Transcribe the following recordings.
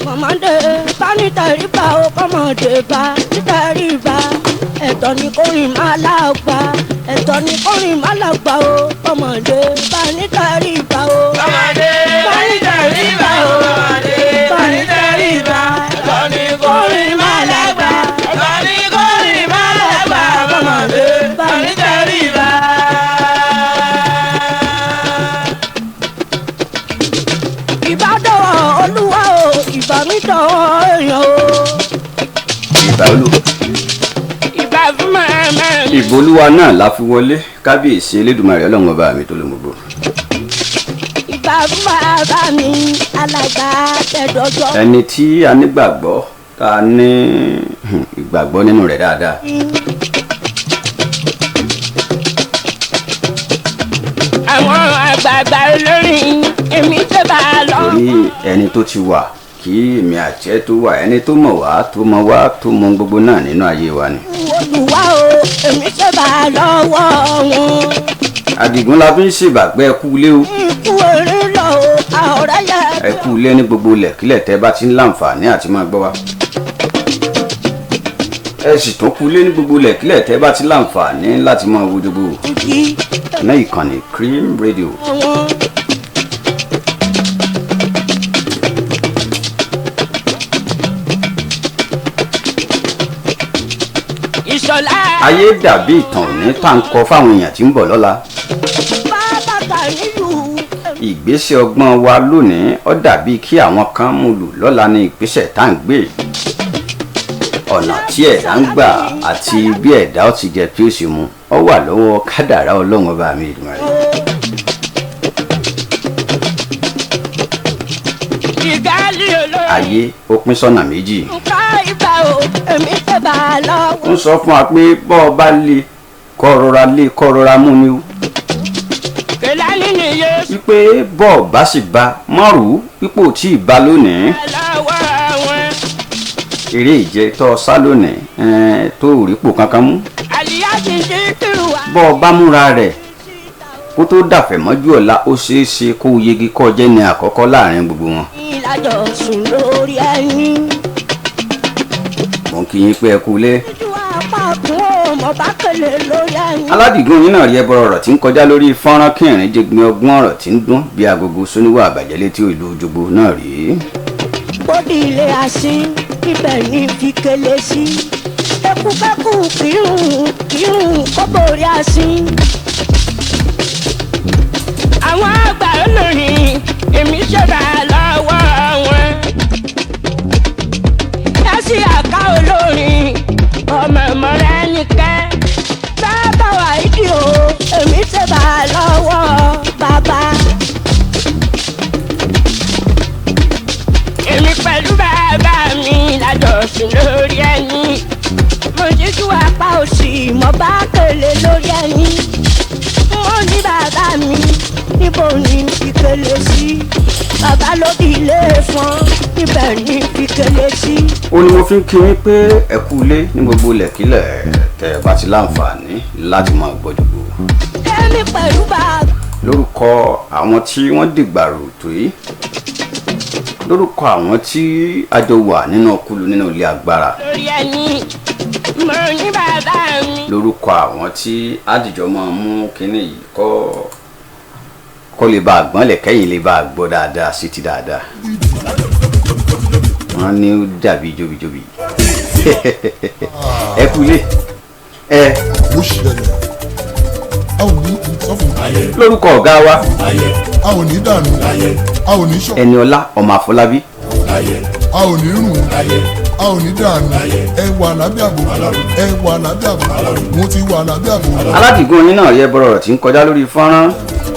Kọ̀mọ̀dé bá ní tẹríba o, kọ́mọ̀dé bá ní tẹríba. Ẹ̀tọ́ ni kórìn máa lágbà, ẹ̀tọ́ ni kórìn máa lágbà o. Kọ́mọ̀dé bá ní tẹríba o. Kọ́mọ̀dé bá ní tẹríba o. Kọ́mọ̀dé bá ní tẹríba. Ẹ̀tọ́ ni kórìn máa lágbà, ẹ̀tọ́ ni kórìn máa lágbà. Kọ́mọ̀dé bá ní tẹríba. Ìbádọ́ Olúwa o, ìbámidọ́ èèyàn o. ìbà olúwa. Ìbá fún mẹ́mẹ́. ìbò olúwa náà la fi wọlé kábíyèsí elédùmarè ọlọ́run ọba mi tó lè mú gbò. Ìbá fún bàbá mi alàgbà tẹ̀dọ̀jọ́. ẹni tí a nígbàgbọ́ tá a ní ìgbàgbọ́ nínú rẹ̀ dáadáa. Àwọn àgbààgbà olórin èmi tẹ́ bá a lọ. torí ẹni tó ti wà kí èmi àjẹ́ tó wà ẹni tó mọ̀ wá tó mọ̀ wá tó mọ̀ gbogbo náà nínú ayé wa ni. Olúwa o, èmi tẹ́ bá a lọ́wọ́ wọn. Adigun la fi ń ṣèbàgbẹ́ ẹkú ilé o. Ikú orin lọ o, àọ̀rẹ́ yẹ. ẹkú ilé ní gbogbo lẹ̀kílẹ̀ tẹ́ bá ti ń láǹfààní àti máa gbọ́ wa. ẹ sì tún kú ilé ní gbogbo lẹ̀kílẹ̀ tẹ́ bá ti láǹfààní láti máa wo gbogbo ní ìkànnì Cream Radio. Ìṣọ̀lá. ayé dàbí ìtàn òní tá à ń kọ fáwọn èèyàn tí ń bọ̀ lọ́la. Bàbá kà nílùú. ìgbésẹ̀ ọgbọ́n wa lónìí ó dàbí kí àwọn kan mú lò lọ́la ní ìgbésẹ̀ tá à ń gbé. ọ̀nà tí ẹ̀dá ń gbà àti bí ẹ̀dá ó ti jẹ tí ó sì mú ọ wà lọ́wọ́ kádàrá ọlọ́run ọba mi Èdùmàrè. ayé ó pín sọ́nà méjì. Nǹkan ìgbà o, èmi tẹ́ bá a lọ́wọ́. ń sọ fún wa pé bọ́ ọ bá lé kọ́ rọra mú ni o. Kèlání ni Yéṣu. wípé bọ́ ọ bá sì ba mọ́rù pípò tí ì ba lónìí. Lọ́wọ́ àwọn. eré ìjẹ tó sá lónìí tó rípò kankan mú. Àlìyá ti ṣe kírù wá. bọ́ ọ bá múra rẹ̀ kó tó dàfẹ́ mọ́jú ọ̀la ó ṣeé ṣe kó yege kó jẹ́ ní àkọ́kọ́ láàrin gbogbo wọn. Ìlàjọ sùn lórí ẹni. mo ń kí yín pé ẹ kú lé. Ojú apá kún ó mọ̀ bá kele lórí ẹni. Aládìgún yín náà rí ẹbọrọ ọ̀rọ̀ tí ń kọjá lórí fọ́nrán kẹrin jẹgbin ọgbọ́n ọ̀rọ̀ tí ń dún bí agogo sóníwà àbàjẹ́ létí ìlú Jogbo náà rí. Bódì ilé asín ibẹ̀ ní fi kele sí. Ekúkẹ́kù kírun kọ́bórí asín. Àwọn àgbà olórin èmi ṣẹ̀dá lọ́wọ́ wọn. Yásí àká olórin ọmọ ìmọ̀ràn nìkẹ́. Bàbá wa ìdí o, èmi ṣẹ̀dá lọ́wọ́ bàbá. Èmi pẹ̀lú bàbá mi lájọ sùn lórí ẹni. Mo jíjú apá òsì mo bá kele lórí ẹni. Mo ní bàbá mi níbo ni fi kele sí. Bàbá ló di ilé fún níbẹ̀ ni fi kele sí. ó ní mo fi ń kí yín pé ẹ kú ilé ní gbogbo lẹ̀kílẹ̀ tẹ́ ẹ bá ti láǹfààní láti máa gbọ́ Jogbo. Èmi pẹ̀lú bàbá. lórúkọ àwọn tí wọ́n dìgbàrò tó yìí lórúkọ àwọn tí a jọ wà nínú ọkùlù nínú ilé agbára. Lórí ẹni mo ní bàbá mi. lórúkọ àwọn tí àdìjọ máa mú kínní yìí kó lè bá a gbọ́n lẹ̀kẹ́yìn lè bá a gbọ́ dáadáa sí ti dáadáa. wọ́n ní ó dàbí jóbijóbi. ẹ kú ilé ẹ. bó ṣẹlẹ̀ a ò ní sọ́fún. lórúkọ ọ̀gá wa a ò ní dànù a ò ní sọ. Ẹniọlá ọmọ Àfọlábí. a ò ní rùn a ò ní dànù ẹ wà lábẹ́ àbò ẹ wà lábẹ́ àbò mo ti wà lábẹ́ àbò. Aládìgún yín náà rí ẹbọrọ ọ̀rọ̀ tí ń kọjá lórí fọ́nrán.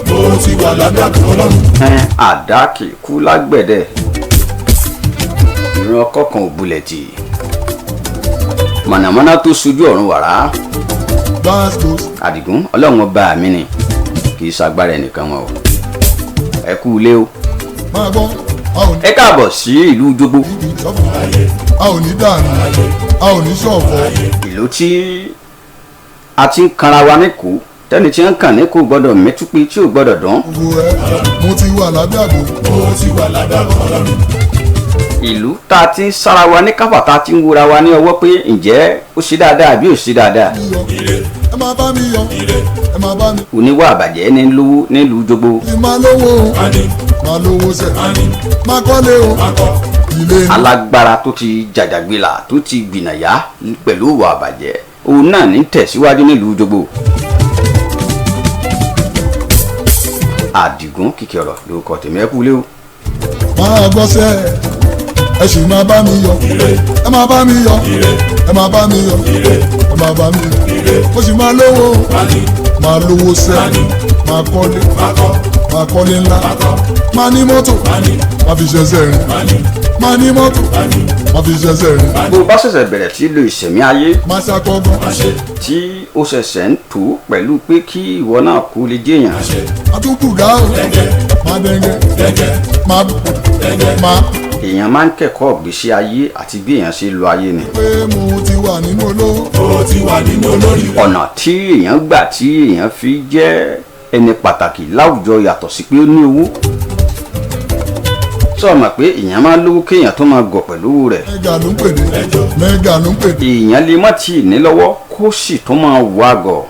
mo ti wà lábẹ́ àbò Ọlọ́run. àdá kì í kú lágbẹ̀dẹ ìran ọkọ kan ò bulẹ̀ tì mọ̀nàmọ́ná tó sojú ọ̀run wàrà. Àdìgún ọlọ́run ọba mi ni kì í ṣagbára ẹnìkan wọn o. ẹ kú ilé o. máa gbọ́ ẹ káàbọ̀ sí ìlú Jogbo. a ò ní dànù a ò ní ṣọ̀fọ̀. ìlú tí a ti ń kanra wa níkù tẹ́ni tí ń kàn ní kò gbọ́dọ̀ mẹ́túpé tí ò gbọ́dọ̀ dán. mo ti wà lábẹ́ àbò mo ti wà lábẹ́ àbò Ọlọ́run. ìlú tá a ti ń sára wa ní káfà tá a ti ń wúra wa ní ọwọ́ pé ǹjẹ́ ó ṣe dáadáa àbí ò ṣe dáadáa. ẹ máa bá mi yọ ẹ máa bá mi. oníwà àbàjẹ́ ní lówó nílùú Jogbo. máa lówó sẹ́ máa kọ́lé o ilé ni. alágbára tó ti jàjàgbìlà tó ti gbìnàyà pẹ̀lú ìwà àbàjẹ́ òun náà ní tẹ̀síwájú nílùú Jogbo. Adigun Kikioro lórúkọ tèmi ẹ kú lé o. máa gbọ́ sẹ́ ẹ sì máa bá mi yọ ẹ máa bá mi yọ ẹ máa bá mi yọ ẹ máa bá mi yọ mo sì máa lówó sẹ́ máa kọ́lé ńlá máa ní mọ́tò máa fi ṣẹ̀ṣẹ̀ rìn máa ní mọ́tò máa fi ṣẹ̀ṣẹ̀ rìn. bó o bá ṣẹ̀ṣẹ̀ bẹ̀rẹ̀ tí lo ìṣẹ̀mí ayé máa ṣàkọ́gbọ́n tí ó ṣẹ̀ṣẹ̀ ń tó pẹ̀lú pé kí ìwọ náà kú lè jẹ́yàn. àtúntò gá o máa dẹ́ngẹ́ máa. èèyàn máa ń kẹ́kọ̀ọ́ ìgbésí ayé àti bí èèyàn ṣe lo ayé ni. pé mo ti wà nínú olórí. ọ̀nà tí èèyàn gbà tí èèyàn fi jẹ́ ẹni pàtàkì láwùjọ yàtọ̀ sí pé ó ní owó. sọ ma pé èèyàn máa lówó kéèyàn tó máa gọ̀ pẹ̀lú owó rẹ̀. mẹ́gà ló ń pè. èèyàn lè má tí ì ní lọ́wọ́ kó sì tó máa wá gọ̀.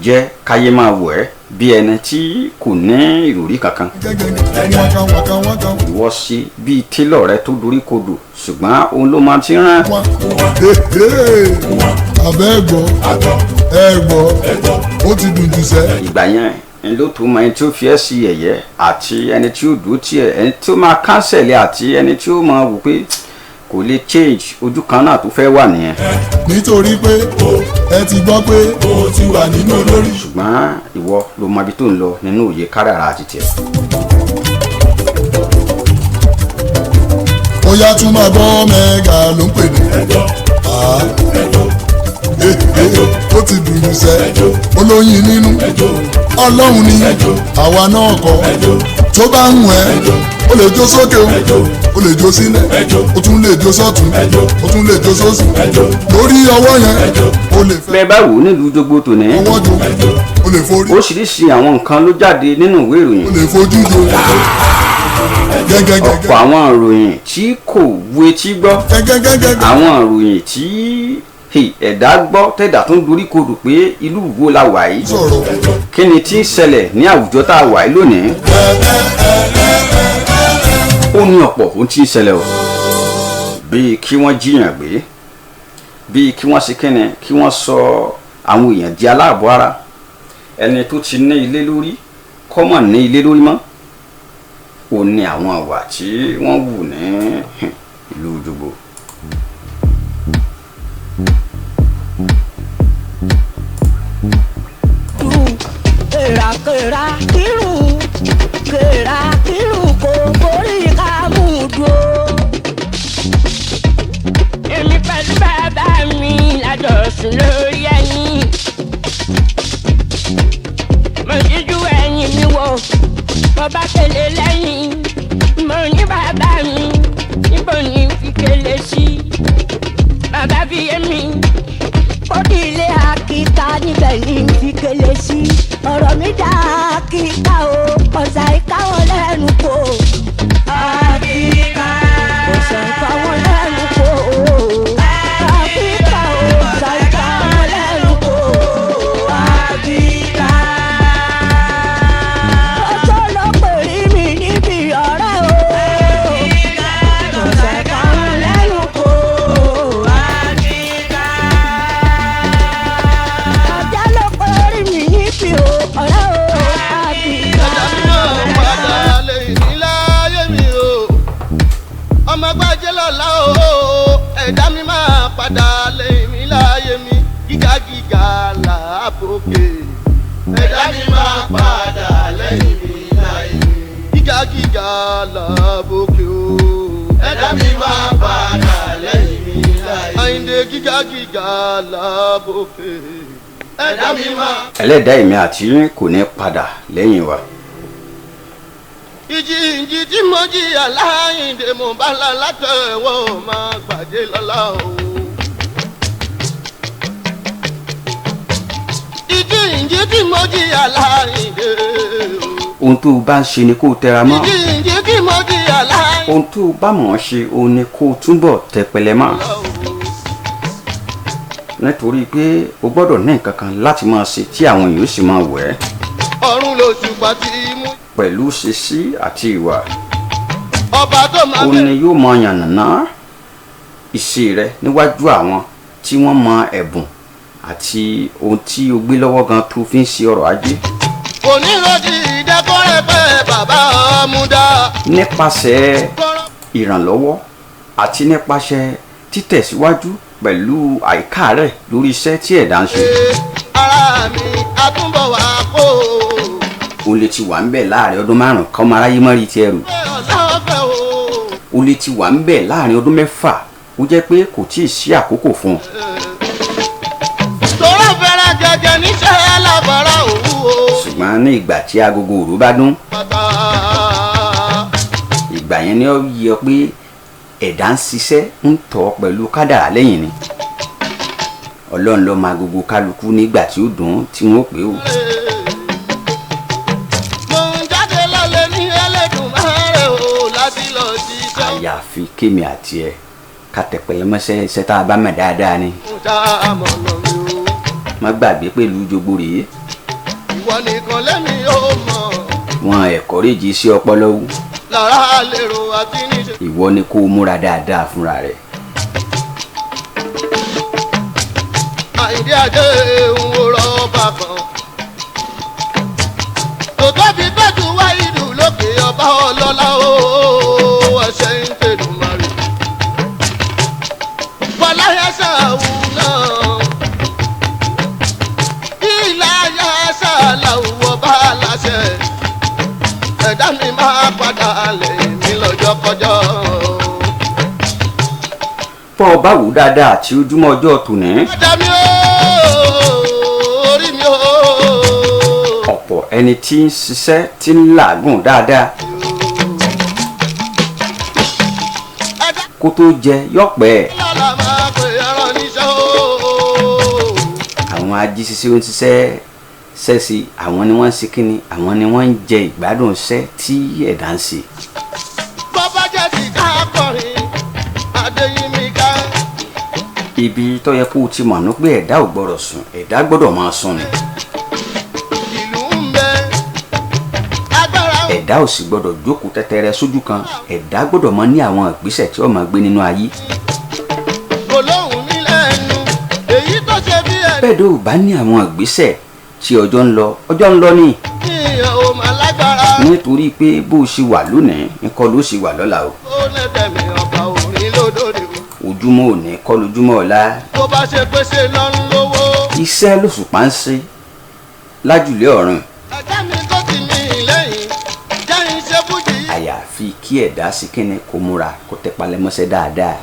jẹ́ káyé máa wọ̀ ẹ́ bí ẹni tí kò ní ìròrí kankan. ìwọ ṣe bíi télọ̀ rẹ tó dorí kodò ṣùgbọ́n òun ló máa ti rán. abẹ́ ẹ̀gbọ́ ó ti dùn jù sẹ́. ìgbà yẹn ni ló tó mọ ẹni tí ó fi ẹ́ sí ẹ̀yẹ àti ẹni tí ó dúró tiẹ̀ ẹni tí ó máa kánsẹ̀lẹ̀ àti ẹni tí ó máa wò pé kò lè change ojú kan náà tó fẹ́ wà nìyẹn. nítorí pé ẹ ti gbọ́ pé o ti wà nínú olórí. ṣùgbọ́n ìwọ ló mọ ibi tó ń lọ nínú òye kádàrá àti tiẹ̀. ó yá tún máa gbọ́ mẹ́gà ló ń pè ní. ó ti dùn ún sẹ́ olóyin nínú ọlọ́run ni àwa náà kọ́ tó bá ń wẹ̀ ó lè jó sókè ó lè jó sílẹ̀ ó tún lè jó sọ́tún ó tún lè jó sósì lórí ọwọ́ yẹn ó lè fẹ́. bẹ́ẹ̀ bá wò ó nílùú Jogbo tòní ọwọ́ jo ó lè forí. oríṣiríṣi àwọn nǹkan ló jáde nínú ìwé ìròyìn. ó lè fojú jo gẹ́gẹ́gẹ́gẹ́. ọ̀pọ̀ àwọn ìròyìn tí kò wu etí gbọ́ gẹ́gẹ́gẹ́gẹ́. àwọn ìròyìn tí ẹ̀dá gbọ́ tẹ̀dá tó ń dorí kodò pé ìlú wo la wà yìí sọ̀rọ̀ kí ni tí ń ṣẹlẹ̀ ní àwùjọ tá a wà yìí lónìí. ó ní ọ̀pọ̀ ohun tí ń ṣẹlẹ̀ o bíi kí wọ́n jíyàn gbé bíi kí wọ́n ṣe kẹ́ni kí wọ́n sọ àwọn èèyàn di aláàbọ̀ ara ẹni tó ti ní ilé lórí kọ́mọ̀ ní ilé lórí mọ́ ó ní àwọn àwà tí wọ́n wù ní ìlú Jogbo. kèrà kírun kò borí ká mú dúró. èmi pẹ̀lú bàbá mi lájọ sùn lórí ẹyin. mo ṣíjú ẹyin mi wò mo bá kélé lẹ́yìn. mo ní bàbá mi níbo ni fi kélé sí. bàbá fi yé mi ó di ilé àkíkà níbẹ̀ ní fi kélé sí. ọ̀rọ̀ mi dá àkíkà o ọ̀sà ìkáwọ́ lẹ́nu kò. àkíkà ọ̀sà ìkáwọ́ lẹ́nu kò. àkíkà ọ̀sà ìkáwọ́ lẹ́nu kò. àkíkà. ọjọ́ ló pèrè mi níbi ọ̀rẹ́ o. àkíkà ọ̀sà ìkáwọ́ lẹ́nu kò. àkíkà. ọjọ́ ló pèrè mi níbi ọ̀rẹ́ o. àkíkà. ọmọ gbájẹ́ lọ́la o ẹ̀dá mi máa padà lẹ́yìn mi láyé mi gíga gíga làbòkè. ẹ̀dá mi máa padà lẹ́yìn mi láyé mi gíga gíga làbòkè o. ẹ̀dá mi máa padà lẹ́yìn mi láyé mi Àyìndé gíga gíga làbòkè. ẹ̀dá mi máa. ẹlẹ́dàá èmi àti yín kò ní padà lẹ́yìn wa. ìjì tí mo jìyà láyìndé mo bá la látẹ̀wọ́ máa gbàdé lọ́la o. ìjì tí mo jìyà láyìndé o. ohun tó o bá ń ṣe ni kó o tẹra mọ́. ìjì tí mo jìyà láyìndé. ohun tó bá mọ̀ ọ́ ṣe òun ni kó o túbọ̀ tẹpẹlẹ mọ́ nítorí pé o gbọ́dọ̀ ní nǹkan kan láti máa ṣe tí àwọn èèyàn sì máa wẹ̀ ẹ́ ọ̀run lóṣù pàtí mú. pẹ̀lú ṣíṣí àti ìwà ọba tó máa òun ni yóò máa yànnàná ìṣe rẹ níwájú àwọn tí wọ́n mọ ẹ̀bùn àti ohun tí o gbé lọ́wọ́ gan tó fi ń ṣe ọrọ̀ ajé. oníròdì ìdẹ́kọ̀rẹ́ pẹ́ bàbá ọmúdá. nípasẹ̀ ìrànlọ́wọ́ àti nípasẹ̀ títẹ̀síwájú pẹ̀lú àìkáàrẹ̀ lórí iṣẹ́ tí ẹ̀dá ń ṣe. ara mi àtúbọ̀ wá kó. o lè ti wà ń bẹ̀ láàrin ọdún 5 kọ́ ọmọ aráyé mọ́rí ti ẹrù. o lè ti wà ń bẹ̀ láàrin ọdún 6 ó jẹ́ pé kò tíì sí àkókò fún un. tọ́lá fẹ́rẹ̀ gẹ́gẹ́ níṣẹ́ alábàárà òwú o. ṣùgbọ́n ní ìgbà tí agogo òru bá dún ìgbà yẹn ni ó yẹ pé ẹ̀dá ń ṣiṣẹ́ ń tọ́ pẹ̀lú kádàrá lẹ́yìn ni ọlọ́run ló máa gbogbo kálukú nígbà tí ó dùn tí wọ́n pè ó. mo ń jáde lálẹ́ ní Ẹlẹ́dùmarè o láti lọ ṣiṣẹ́. àyàfi kémi àti ẹ ká tẹpẹlẹ mọ́ṣẹ́ iṣẹ́ tá a bá mọ̀ dáadáa ni. mo dá àmọ̀nà mi o. má gbàgbé pẹ̀lú Jogbo rèé ìwọ nìkan lẹ́mi ó mọ̀. wọn ẹ̀kọ́ rèjì sí ọpọlọ wù lára lérò àti níṣe. ìwọ ni kó o múra dáadáa fúnra rẹ̀. àìdí ajé ń wòrọ̀ ọba kan. tó tóbi tójú wá ìlú lókè ọba ọlọ́lá o ẹsẹ̀ ń tẹ̀lé mari. fọláyà ṣàwù náà. ìlàyà ṣàlàwù ọba aláṣẹ. ẹ̀dá mi máa padà lè mí lọ́jọ́ kọjọ́. bọ́ ọ bá wù dáadáa àti ojúmọ́ ọjọ́ tòní. ẹ̀dá mi ó orí mi ó. ọ̀pọ̀ ẹni tí ń ṣiṣẹ́ tí ń làágùn dáadáa kó tó jẹ yọ̀pẹ̀ ẹ̀. lọ́la máa pè ẹran níṣẹ́ o. àwọn ajíṣiṣẹ́ ó ń ṣiṣẹ́ ṣẹ́sì àwọn ni wọ́n ń ṣe kínní àwọn ni wọ́n ń jẹ ìgbádùn iṣẹ́ tí ẹ̀dá ń ṣe. bọ́bá jẹ́ ti ká kọrin adéyínmí ká. ibi tó yẹ kó o ti mọ̀ ní pé ẹ̀dá ò gbọ́dọ̀ sùn ẹ̀dá gbọ́dọ̀ máa sùn ni. ìlú ń bẹ agbára ń ẹ̀dá ò sì gbọ́dọ̀ jókòó tẹ́tẹ́rẹ́ sójú kan ẹ̀dá gbọ́dọ̀ máa ní àwọn ìgbésẹ̀ tí ó máa gbé nínú ayé. kò lóhùn nílẹ̀ ẹnu èyí tó ṣe bí ẹni. bẹ́ẹ̀ dó bá ní àwọn ìgbésẹ̀ tí ọjọ́ ń lọ ní. ìyẹn ò máa lágbára. nítorí pé bó o ṣe wà lónìí nǹkan ló ṣe wà lọ́la o. ó nẹ́tẹ̀mí ọba òrin lódòdó. ojúmọ́ òní kọ́ lójúmọ́ ọ̀la. tó bá ṣe pé ṣe lọ ń lówó. iṣẹ́ lóṣùpá ń ṣe lájùlé ọ̀run. ẹ̀jẹ̀ mi tó ti mí lẹ́yìn jẹ́yìn ṣe fújì. àyàfi kí ẹ̀dá sí kíni kó múra kó tẹpá lẹ́mọ́ṣẹ́ dáadáa.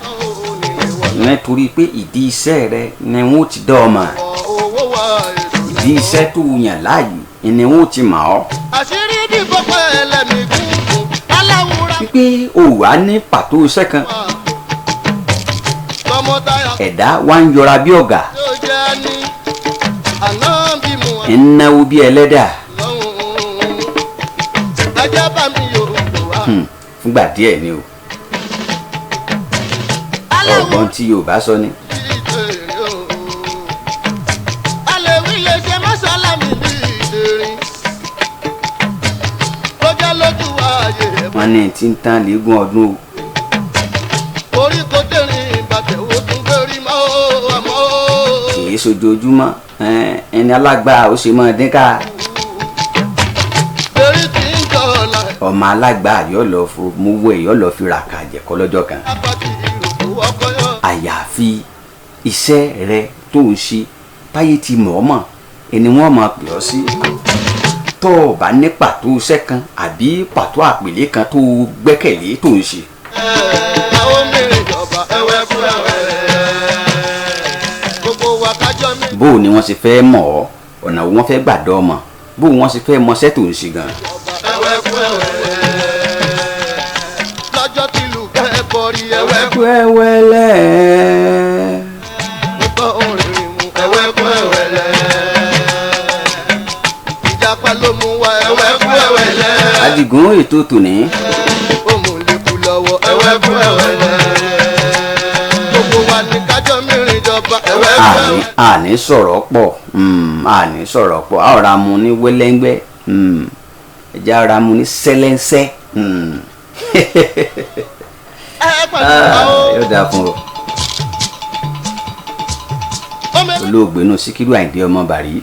nítorí pé ìdí iṣẹ́ rẹ ni wọ́n ti dá ọ mọ̀. owó wa èso ìdí iṣẹ́ tó yàn láàyò ni wọ́n ti mọ̀ ọ́. àṣírí bí gbogbo ẹlẹ́mì gúngùn aláwùrá. wípé o wà ní pàtó iṣẹ́ kan tọmọtaya ẹ̀dá wá ń yọra bí ọ̀gá tó jẹ́ ní àná bí mu ń náwó bí ẹlẹ́dà lọ́hùn-ún. ẹjẹ́ bá mi yòókù wá. fúngbà díẹ̀ ni o. ọgbọ́n tí Yorùbá sọ ni. alẹ́wí lè ṣe mọ́sálà mi ní ìdérin. ó jẹ́ lójú ààyè ẹ̀bùn. wọ́n ní tí ń tán léegun ọdún o orí kò dẹ́rìn ìbàtẹ̀ ó tún gbérí mọ́ àmọ́. kìí ṣojoojúmọ́ ẹni alágbá ó ṣe mọ́ dín ká. torí tí ń jọ̀ọ̀la ọmọ alágbá yóò lọ fún mowó ẹ̀ yóò lọ fi ra kàjẹ̀kọ́ lọ́jọ́ kan. apáti ìròkò ọkọ yọ. àyàfi iṣẹ́ rẹ tó ń ṣe táyé ti mọ̀ ọ́ mọ̀ ẹni wọ́n máa pè ọ́ sí. tó o bá ní pàtó iṣẹ́ kan àbí pàtó àpèlé kan tó o gbẹ́kẹ̀lé tó ń ṣe. àwọn mìíràn ìjọba ẹwẹ́ fún ẹwẹ́. gbogbo wa kájọ mi. bó o ni wọ́n ṣe fẹ́ mọ̀ ọ́ ọ̀nà wo wọ́n fẹ́ gbà dọ́ ọ mọ̀ bó o wọ́n ṣe fẹ́ mọṣẹ́ tó ń ṣe gan. ẹwẹ́ fún ẹwẹ́. lọ́jọ́ tí lù kẹ́ kọrí ẹwẹ́ fún wẹ́wẹ́lẹ́. nípa orin mu ẹwẹ́ fún ẹwẹ́ lẹ́. ìjàpá ló mú wa ẹwẹ́ fún ẹwẹ́ lẹ́. Adigun ètò tòní ó mú lè kú lọ́wọ́ àní sọ̀rọ̀ pọ̀ àní sọ̀rọ̀ pọ̀ a ọ̀rá mu ní wẹ́lẹ́ngbẹ́ ẹ̀jẹ̀ ara mu ní sẹ́lẹ́nsẹ́ yóò dáa fún o. olóògbé náà Síkírù Àyìndé ọmọ Bàrí.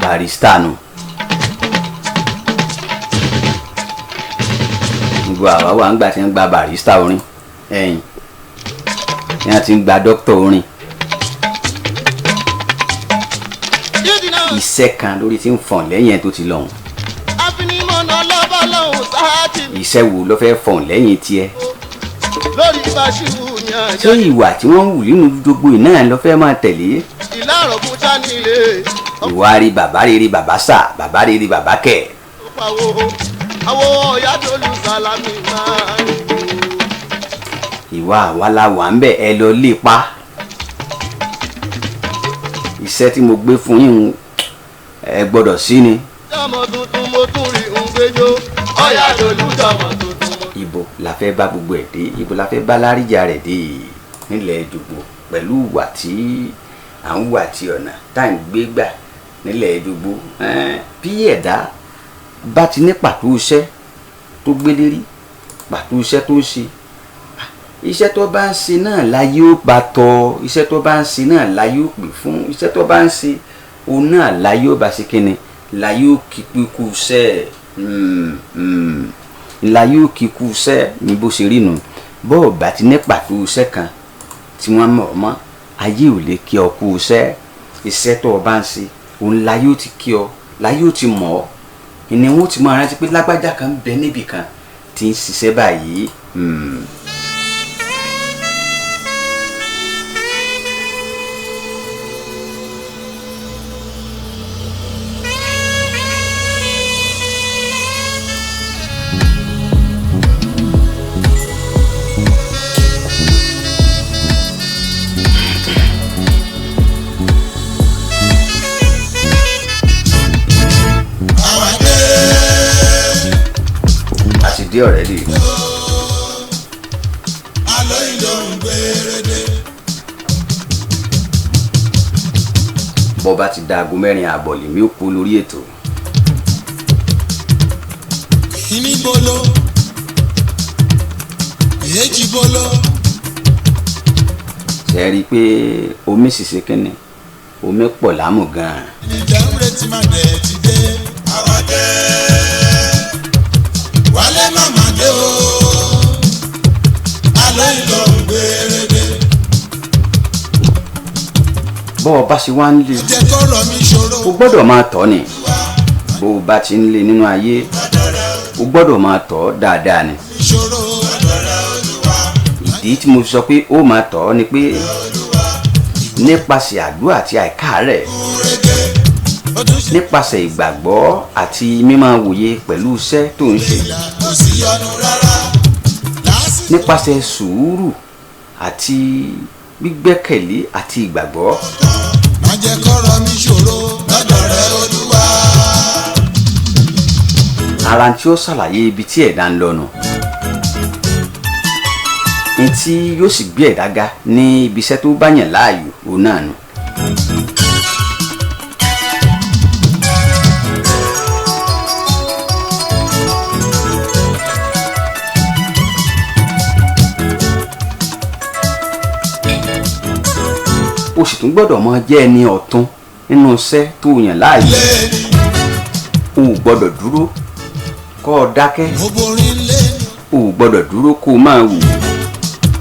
Barrister nù. gbogbo àwa wà ń gbà tí ń gba barrister orin ẹ̀yìn tí wọ́n ti ń gba doctor orin. iṣẹ́ kan lórí tí ń fọ̀n lẹ́yìn ẹ̀ tó ti lọ́hùn. iṣẹ́ wo ló fẹ́ fọ̀n lẹ́yìn tiẹ̀. ṣé ìwà tí wọ́n ń wù nínú gbogbo iná ló fẹ́ máa tẹ̀lé. ìwà rí bàbá rere bàbá sà bàbá rere bàbá kẹ̀. ìwà àwa la wà ń bẹ̀ ẹ lọ lè pa. iṣẹ́ tí mo gbé fún yín ẹ gbọ́dọ̀ sí ni. ibo la fẹ́ bá gbogbo ẹ̀ dé ibo la fẹ́ bá láríjà rẹ̀ dé nílẹ̀ Jogbo pẹ̀lú ìwà tí à ń wà tí ọ̀nà tá à ń gbé gbà nílẹ̀ Jogbo bí ẹ̀dá bá ti ní pàtó iṣẹ́ tó gbé lérí pàtó iṣẹ́ tó ń ṣe iṣẹ́ tó bá ń ṣe náà láyé ó bá tọ́ iṣẹ́ tó bá ń ṣe náà láyé ó pè fún iṣẹ́ tó bá ń ṣe òun náà láyé ó bá ṣe kíni láyé ó kí pínkù iṣẹ́ láyé ó kí kú iṣẹ́ ní bó ṣe rí nù bọ́ọ̀ bá ti ní pàtó iṣẹ́ kan tí wọ́n mọ̀ mọ́ ayé ò lè kí ọ kú iṣẹ́ tó o bá ń ṣe òun láyé ó ti kí ọ láyé ó ti mọ̀ ọ́ ìní wọn ti máa rántí pé lágbájá kan bẹ níbì kan tí ń ṣiṣẹ́ báyìí. Already. bọ́ bá ti da aago 4 àbọ̀ lèmi ó kú lórí ètò. kíní bolo èjì bolo. ṣe rí i pé omi ṣìṣe kínni omi pọ̀ lámù gan-an. ìjà ń retí máa dẹ̀ ti dé. àwa dé wálé màmá dé o alẹ́ ìlọ gbèrèdè. bọ́ ọ bá ṣe wá ń lé jẹ́ kó rọ̀ mí ṣòro. o gbọ́dọ̀ máa tọ́ ni bó o bá ti ń lé nínú ayé o gbọ́dọ̀ máa tọ́ dáadáa ni. ìṣòro ìdí tí mo sọ pé ó máa tọ́ ni pé nípasẹ̀ àdúrà àti àìkáàárẹ̀ nípasẹ̀ ìgbàgbọ́ àti mímáa wòye pẹ̀lú iṣẹ́ tó ń ṣe kò sí ọ̀nà rárá. nípasẹ̀ sùúrù àti gbígbẹ́kẹ̀lé àti ìgbàgbọ́. má jẹ́ kó rọ̀ mí ṣòro lọ́dọ̀ rẹ Olúwa. ara tí ó ṣàlàyé ibi tí ẹ̀dá ń lọ nù ní tí yóò sì gbé ẹ̀dá ga ní ibi iṣẹ́ tó bá yàn láàyò òun náà nù. o sì tún gbọ́dọ̀ máa jẹ́ ẹni ọ̀tún nínú iṣẹ́ tó yàn láàyò. o ò gbọ́dọ̀ dúró kó o dákẹ́. o ò gbọ́dọ̀ dúró kó o máa wù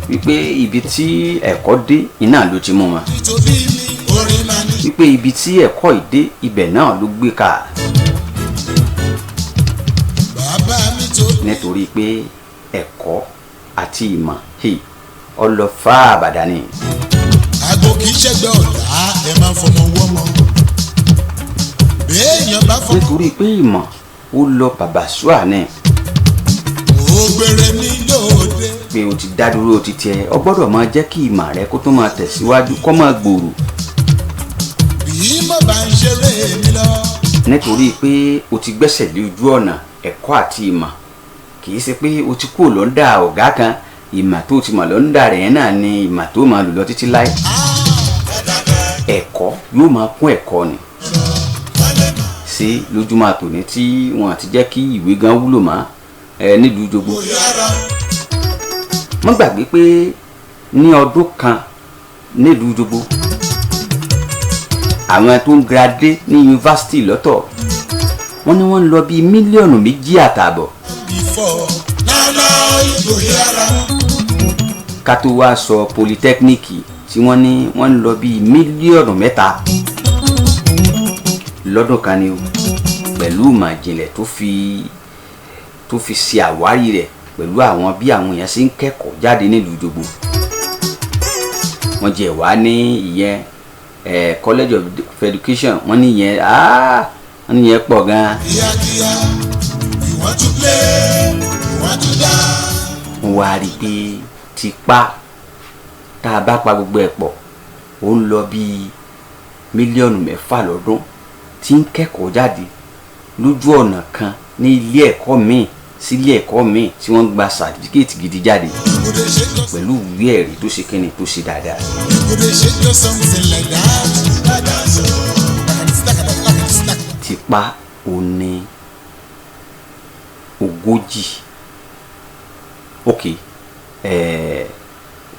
wípé ibi tí ẹ̀kọ́ dé iná ló ti mú wọn. wípé ibi tí ẹ̀kọ́ ìdé ibẹ̀ náà ló gbé ká. nítorí pé ẹ̀kọ́ àti ìmọ̀ ọlọ́fà àbàdà ni. àgbo kì í ṣẹ́gbẹ́ ọ̀tá ẹ máa fọmọ wọ́mọ. béèyàn bá fọmọ. nítorí pé ìmọ̀ ó lọ bàbá ṣúà ní. ògbèrè ní lóde. pé o ti dá dúró ti tiẹ̀ o gbọ́dọ̀ máa jẹ́ kí ìmọ̀ rẹ kó tó máa tẹ̀síwájú kó máa gbòòrò. bí mo bá ń ṣeré mi lọ. nítorí pé o ti gbẹ́sẹ̀ lé ojú ọ̀nà ẹ̀kọ́ àti ìmọ̀ kì í ṣe pé o ti kúrò lọ́ndà ọ̀gá kan ìmọ̀ tó ti mọ̀ lọ́ndà rẹ̀ náà ni ìmọ̀ tó máa lò lọ títí láì. ẹ̀kọ́ yóò máa kún ẹ̀kọ́ ni sí lójúmọ́ àtòní tí wọ́n ti jẹ́ kí ìwé gan wúlò mọ́ nílùú Jogbo. mo gbàgbé pé ní ọdún kan nílùú Jogbo àwọn tó ń gradé ní yunifásitì lọ́tọ̀ wọ́n ní wọ́n ń lọ bíi mílíọ̀nù 2.5. ká tó wá sọ polytechnique tí wọ́n ní wọ́n ń lọ bíi mílíọ̀nù 3 lọ́dún kan ni o pẹ̀lú ìmọ̀ ìjìnlẹ̀ tó fi ṣe àwárí rẹ̀ pẹ̀lú àwọn bí àwọn èèyàn ṣe ń kẹ́kọ̀ọ́ jáde nílùú Jogbo. wọ́n jẹ́ wá ní ìyẹn college of education wọ́n ní ìyẹn wọ́n ní ìyẹn pọ̀ gan-an. wọ́n wá rí i pé tipa tá a bá pa gbogbo ẹ̀ pọ̀ ó ń lọ bíi mílíọ̀nù 6 lọ́dún tí ń kẹ́kọ̀ọ́ jáde lójú ọ̀nà kan ní ilé ẹ̀kọ́ míì sí ilé ẹ̀kọ́ míì tí wọ́n gba sàtífíkẹ́ẹ̀tì gidi jáde pẹ̀lú ìwé ẹ̀rí tó ṣe kíni tó ṣe dáadáa. tipa ò ní 40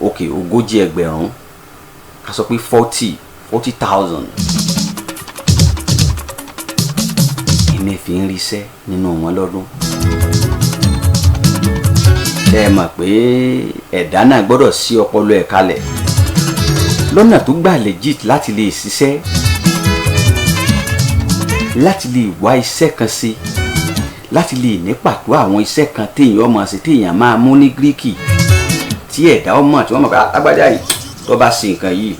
ogójì ẹgbẹ̀rún ká sọ pé 40,000 ìní fi ń ríṣẹ́ nínú wọn lọ́dún. ṣé ẹ mọ̀ pé ẹ̀dá náà gbọ́dọ̀ sí ọpọlọ ẹ̀ kalẹ̀ lọ́nà tó gbà legit láti lè ṣiṣẹ́ láti lè wá iṣẹ́ kan ṣe láti lè ní pàtó àwọn iṣẹ́ kan téèyàn máa ṣe téèyàn máa mú ní gíríkì tí ẹ̀dá ọmọ tí wọ́n mọ̀ pé agbájá yìí tó bá ṣe nǹkan yìí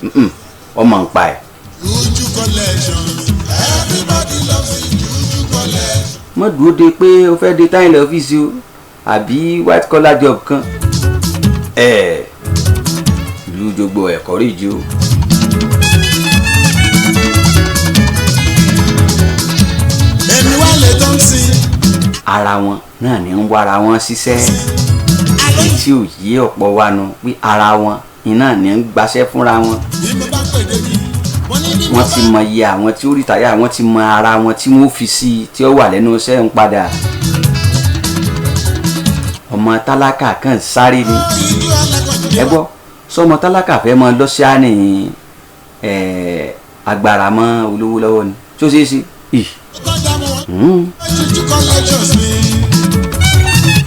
ọmọ ń pa ẹ̀. mọ́ dúró de pé o fẹ́ dé táyìnlẹ̀ ọ́fíìsì o àbí white collar job kan ìlú Jogbo ẹ̀kọ́ rí ju. èmi wá lè tó ń sin. ara wọn náà ní ń wára wọn ṣiṣẹ́ èyí tí ò yé ọ̀pọ̀ wa nu pé ara wọn iná ní ń gbaṣẹ́ fúnra wọn. wọ́n ti mọ iye àwọn tí ó rí tàyà wọ́n ti mọ ara wọn tí wọ́n fi sí i tí ó wà lẹ́nu iṣẹ́ ń padà. ọmọ tálákà kan sáré ni ẹ gbọ́ sọmọ tálákà fẹ́ mọ lọ́síá ní agbára mọ́ olówó lọ́wọ́ ni tí ó ṣeé ṣe.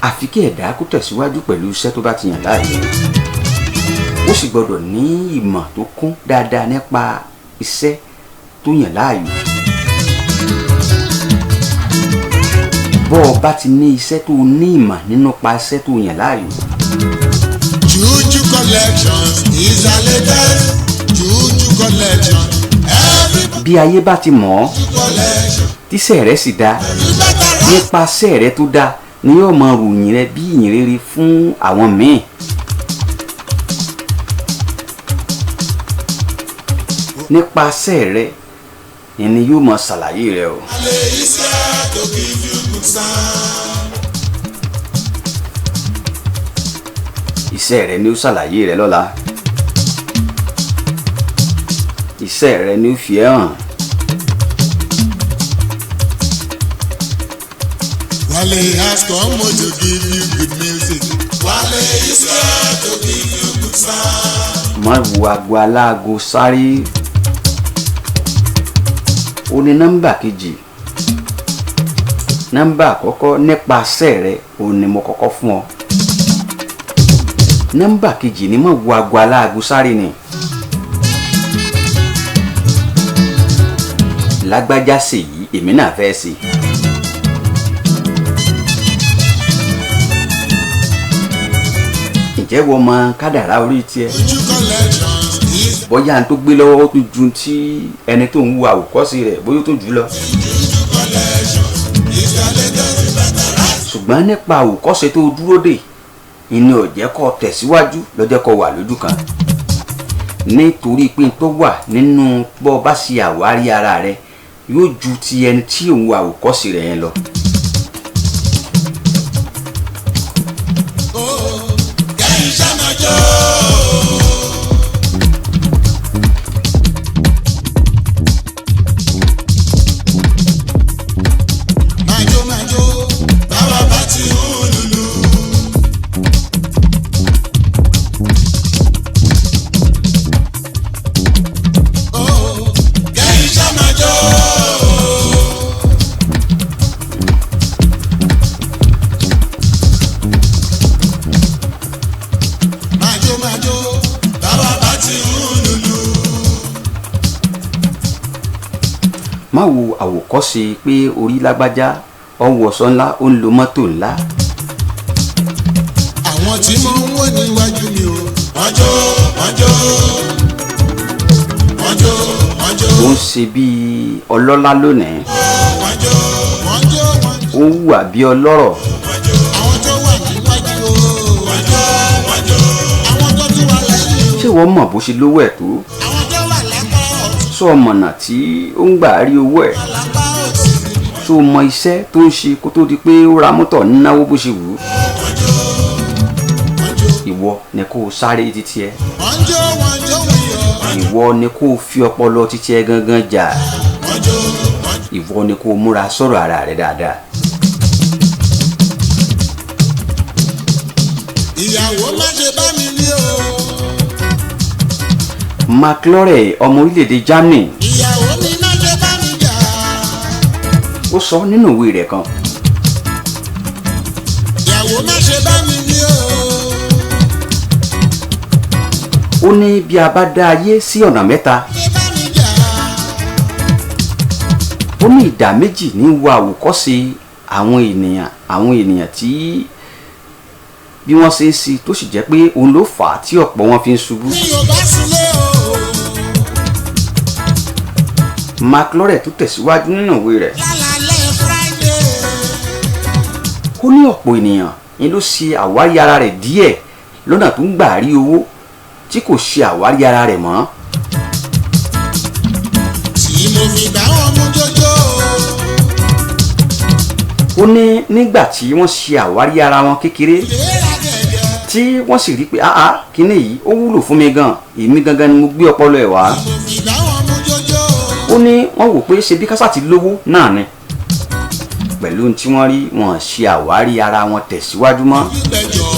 àfi kí ẹ̀dá kó tẹ̀síwájú pẹ̀lú iṣẹ́ tó bá ti yàn láàyè ó sì gbọ́dọ̀ ní ìmọ̀ tó kún dáadáa nípa iṣẹ́ tó yàn láàyò. bọ́ ọ bá ti ní iṣẹ́ tó ní ìmọ̀ nínú pa iṣẹ́ tó yàn láàyò. Juju collections is a latest Juju collection. bí ayé bá ti mọ̀ ọ́ tíṣẹ́ rẹ̀ sì dáa nípasẹ̀ rẹ̀ tó dáa ni yóò máa ròyìn rẹ̀ bí ìyìn rere fún àwọn míì. nípasẹ̀ rẹ̀ ni yóò máa ṣàlàyé rẹ̀ o. iṣẹ́ rẹ̀ ni ó ṣàlàyé rẹ̀ lọ́la. iṣẹ́ rẹ̀ ni ó fi ẹ́ hàn. Wale has come to give you good music. Wale is here to give you good sound. má wo aago aláago sáré. ó ní nọ́mbà kejì. nọ́mbà àkọ́kọ́ nípasẹ̀ rẹ̀ ó ní mo kọ́kọ́ fún ọ. nọ́mbà kejì ni má wo aago aláago sáré ni. lágbájá ṣèyí èmi náà fẹ́ ṣe. ǹjẹ́ wọ́n mọ kádàrá orí tiẹ̀? bóyá n tó gbé lọ́wọ́ ó tún ju tí ẹni tó ń wo àwòkọ́sí rẹ̀ bóyá ó tún jù lọ. ṣùgbọ́n nípa àwòkọ́sí tó dúró dè ìní ò jẹ́ kó tẹ̀síwájú ló jẹ́ kó wà lójú kan. nítorí pé tó wà nínú bó bá ṣe àwárí ara rẹ̀ yóò ju ti ẹni tí òun wo àwòkọ́sí rẹ̀ yẹn lọ. ìṣàmájọ́. Májó májó báwa bá ti ń lùlù. Kẹ́yìn ìṣàmájọ́. Májó májó báwa bá ti ń lùlù. má wo àwòkọ́ṣe pé orí lágbájá ó ń wọṣọ ńlá ó ń lo mọ́tò ńlá. Àwọn tí mo ń wò níwájú mi o. Májó májó májó májó. ó ń ṣe bíi ọlọ́lá lónìí Májó májó májó. ó ń hùwà bíi ọlọ́rọ̀. Àwọn tó wà níwájú o. Májó májó. Àwọn tó tún wà lẹ́yìn o. ṣé wọ́n mọ̀ bó ṣe lówó ẹ̀ tó? Àwọn tó wà lápá ọ̀tún. sọ mọ̀nà tí ó ń gbà rí owó ẹ̀? Lápá òsì. tó mọ iṣẹ́ tó ń ṣe kó tó di pé ó ra mọ́tò náwó bó ṣe wù ú? Májó májó. ìwọ ni kó o sáré títí ẹ, Májó májó wíyọ. ìwọ ni kó o fi ọpọlọ títí ẹ gangan jà, Májó májó. ìwọ ni kó o múra sọ̀rọ̀ ara rẹ dáadáa. Ìyàwó má ṣe bá mi ní o. McLaurin ọmọ orílẹ̀-èdè Germany Ìyàwó mi má ṣe bá mi jà. ó sọ nínú ìwé rẹ̀ kan, Ìyàwó má ṣe bá mi ní o. ó ní bí a bá dá ayé sí ọ̀nà mẹ́ta, Ṣé bá mi jà. ó ní ìdá méjì ní wo àwòkọ́ṣe àwọn ènìyàn tí bí wọ́n ṣe ń sí tó sì jẹ́ pé òun ló fà á tí ọ̀pọ̀ wọn fi ń ṣubú. Mi ò bá sílé o. McLaurin tó tẹ̀síwájú nínú ìwé rẹ̀, Lálálẹ́ Friday. ó ní ọ̀pọ̀ ènìyàn ni ló ṣe àwárí ara rẹ̀ díẹ̀ lọ́nà tó ń gbà rí owó tí kò ṣe àwárí ara rẹ̀ mọ́. Tí mo fi bá wọn mú jójó. ó ní nígbà tí wọ́n ṣe àwárí ara wọn kékeré Ìlera gẹ̀gẹ̀. tí wọ́n sì rí pé kíní yìí ó wúlò fún mi gan, èmi gangan ni mo gbé ọpọlọ ẹ̀ wá. Mo fi bá wọn mú jójó. ó ní wọ́n wò pé ṣe bí kásá ti lówó náà ni, pẹ̀lú ohun tí wọ́n rí wọn ṣe àwárí ara wọn tẹ̀síwájú mọ́. Gbígbẹ́jọ́.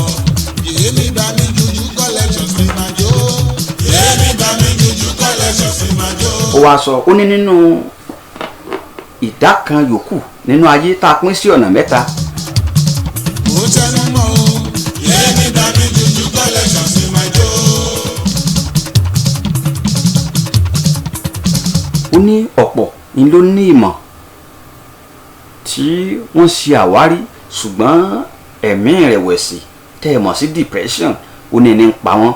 Èmi bá mi jújú collection sí máa jó. Èmi bá mi jújú collection sí máa jó. ó wáá sọ, ó ní nínú ìdá kan yòókù nínú ayé tá a pín sí ọ̀nà mẹ́ta, Mo tẹnu mọ́ o. Èmi bá mi jújú collection sí máa jó. ó ní ọ̀pọ̀ ni ló ní ìmọ̀ tí wọ́n ṣe àwárí ṣùgbọ́n ẹ̀mí ìrẹ̀wẹ̀sì tẹ́ ẹ mọ̀ sí depression ó ní ní ń pa wọ́n.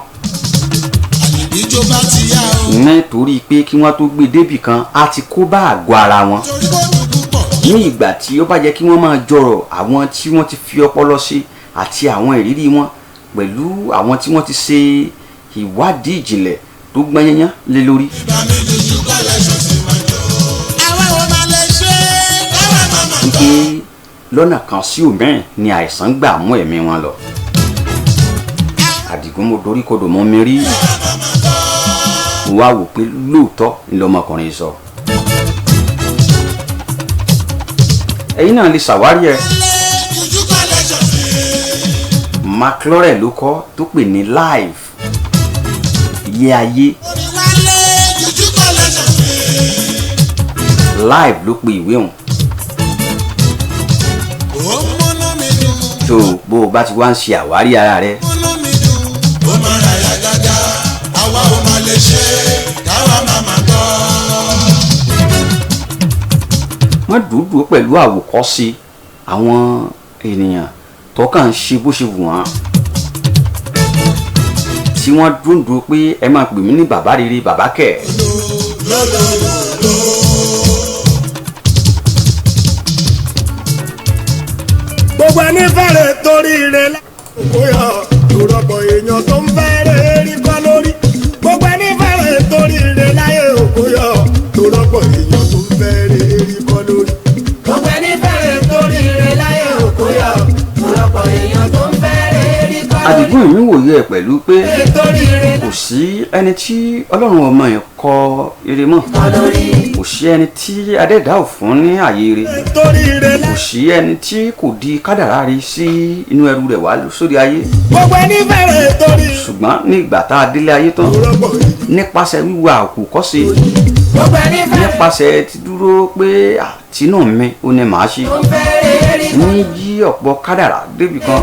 Àlìbíjó bá ti yá o. nítorí pé kí wọ́n tó gbé débì kan á ti kó bá àgọ́ ara wọn. Torí kò dùn púpọ̀. ní ìgbà tí ó bá jẹ́ kí wọ́n máa jọrọ̀ àwọn tí wọ́n ti fi ọpọlọ ṣe àti àwọn ìrírí wọn pẹ̀lú àwọn tí wọ́n ti ṣe ìwádìí ìjìnlẹ̀ tó gbọ́nyányán lé lórí. Bá mi jújú collection sí máa jó. Àwa ò máa lè ṣe é. Káwa máa máa wípé lọ́nà kan sí òmíràn ni àìsàn gbà mú ẹ̀mí wọn lọ. Àdìgún mo dorí kodò mọ́ mi rí, mo wá wò pé lóòótọ́ ni lọmọkùnrin sọ. ẹ̀yin náà lè ṣàwárí ẹ̀. jújú collection sí. McLaurin ló kọ tó pè ní live iye ayé, Oníwálé jújú collection sí. live ló pe ìwé òun. Ó ń múnú mi dùn. tó bó o bá ti wá ń ṣe àwárí ara rẹ, Múnú mi dùn. Ó máa ra ya gágá. Àwa ò máa lè ṣe é. Káwa máa máa gbọ́. wọ́n dúdú pẹ̀lú àwòkọ́ṣe àwọn ènìyàn tó kàn ń ṣe bó ṣe wù wọ́n, tí wọ́n dúndú pé ẹ máa pè mí ní bàbá rere bàbá kẹ̀. gbogbo ẹni fẹ́rẹ̀ torí rẹ̀ lákòókò yọ lórọ́pọ̀ èèyàn tó ń fẹ́rẹ̀ rí kọ́ lórí. gbogbo ẹni fẹ́rẹ̀ torí rẹ̀ láyé òkú yọ lórọ́pọ̀ èèyàn tó ń fẹ́rẹ̀ rí kọ́ lórí. gbogbo ẹni fẹ́rẹ̀ torí rẹ̀ láyé òkú yọ lórọ́pọ̀ èèyàn tó ń fẹ́rẹ̀ rí kọ́ lórí. Adigun mi wòye ẹ̀ pẹ̀lú pé kò sí ẹni tí ọlọ́run ọmọ ẹ̀ kọ ire mọ́, kò sí ẹni tí adẹ́dá ò fún ní ààyè ire, kò sí ẹni tí kò di kádàrá rí sí inú ẹrù rẹ̀ wá sórí ayé. ṣùgbọ́n ní ìgbà tá a délé ayé tán nípasẹ̀ wíwá àkùkọ́ṣe, nípasẹ̀ ti dúró pé àtinú mi ò ní màá ṣe ní yí ọ̀pọ̀ kádàrá débi kan.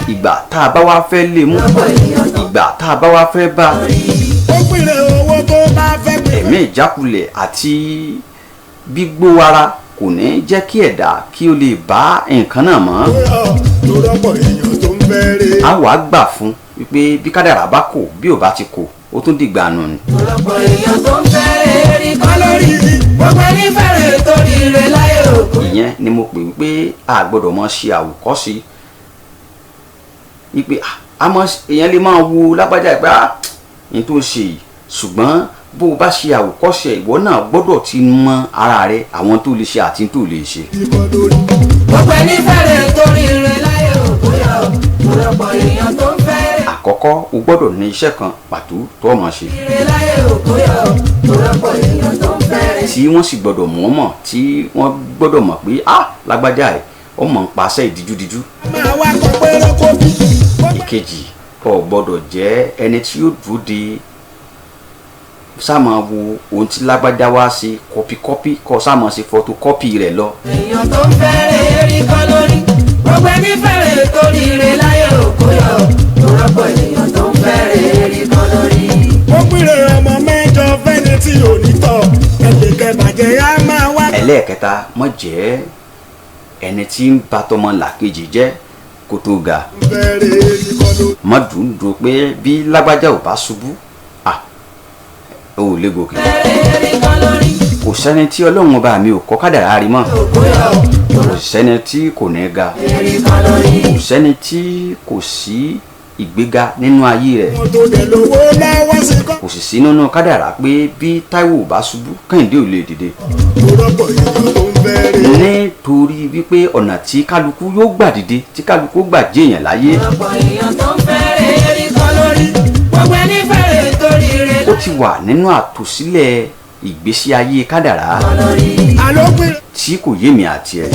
ìgbà tá a bá wá fẹ́ lè mú, ìgbà tá a bá wá fẹ́ bá, ẹ̀mí ìjákulẹ̀ àti gbígbó ara kò ní jẹ́ kí ẹ̀dá kí o lè bá nǹkan náà mọ́. a wàá gbà fún wípé bí kádàrá bá kò, bí ò bá ti kò, ó tún dìgbà nù ni. ọ̀pọ̀lọpọ̀ èèyàn tó ń fẹ́rẹ̀ rí kọ́ lórí gbogbo ẹni fẹ́rẹ̀ torí rẹ̀ láyé òkú. ìyẹn ni mo pè wípé a gbọ́dọ̀ mọ ṣe àwòkọ́ṣe wípé èèyàn lè máa wo lágbájá ìgbà ní tó ń ṣe yìí, ṣùgbọ́n bó o bá ṣe àwòkọ́ṣe ìwọ náà gbọ́dọ̀ ti mọ ara rẹ àwọn tó lè ṣe àti tó lè ṣe. gbogbo ẹni fẹ́rẹ̀ torí rẹ̀ láyé òkú yọ ọ̀pọ̀lọpọ̀ èèyàn tó ń fẹ́rẹ̀. àkọ́kọ́ o gbọ́dọ̀ ní iṣẹ́ kan pàtó tó o máa ṣe, tí wọ́n sì gbọ́dọ̀ mọ̀ mọ̀, tí wọ́n gbọ́dọ̀ mọ̀ pé lágbájá ẹ̀ ó mọ̀ ń paṣẹ ìdíjúdíjú. ìkejì, o gbọ́dọ̀ jẹ́ ẹni tí yóò dúró de sáàmà wo ohun tí lágbájá wá ṣe kọpikọpi kọ sáàmà ṣe fọtokọpì rẹ̀ lọ. èèyàn tó ń fẹ́rẹ̀ rí kọ́ lórí gbogbo ẹni fẹ́rẹ̀ torí rẹ̀ láyé òkú yọ ọ̀pọ̀lọpọ̀ èèyàn tó ń fẹ́rẹ̀ rí kọ́ lórí. ó pèrè ọmọ mẹ́jọ fẹ́ni tí ò ní tọ̀ ẹ̀lẹ́kẹ̀ bàjẹ́ á máa wá. ẹlẹ́ẹ̀kẹta, mọ̀ jẹ́ ẹni tí ń ba tọmọ làkejì jẹ́ kó tó ga. mọ̀ dùndùn pé bí lágbájá ò bá ṣubú ò lè gòkè. kò sẹ́ni tí ọlọ́run ọba mi ò kọ́ kádàrá rí mọ́, kò sẹ́ni tí kò ní ga, kò sẹ́ni tí kò sí ìgbéga nínú ayé rẹ̀, kò sì sí nínú kádàrá pé bí Táíwò bá ṣubú Kẹ́hìndé ò lè dìde. nítorí wípé ọ̀nà tí kálukú yóò gbà dìde, tí kálukú gbà jẹ́yàn láyé, ó ti wà nínú àtòsílẹ̀ ìgbésí ayé kádàrá tí kò yé mi àti ẹ̀.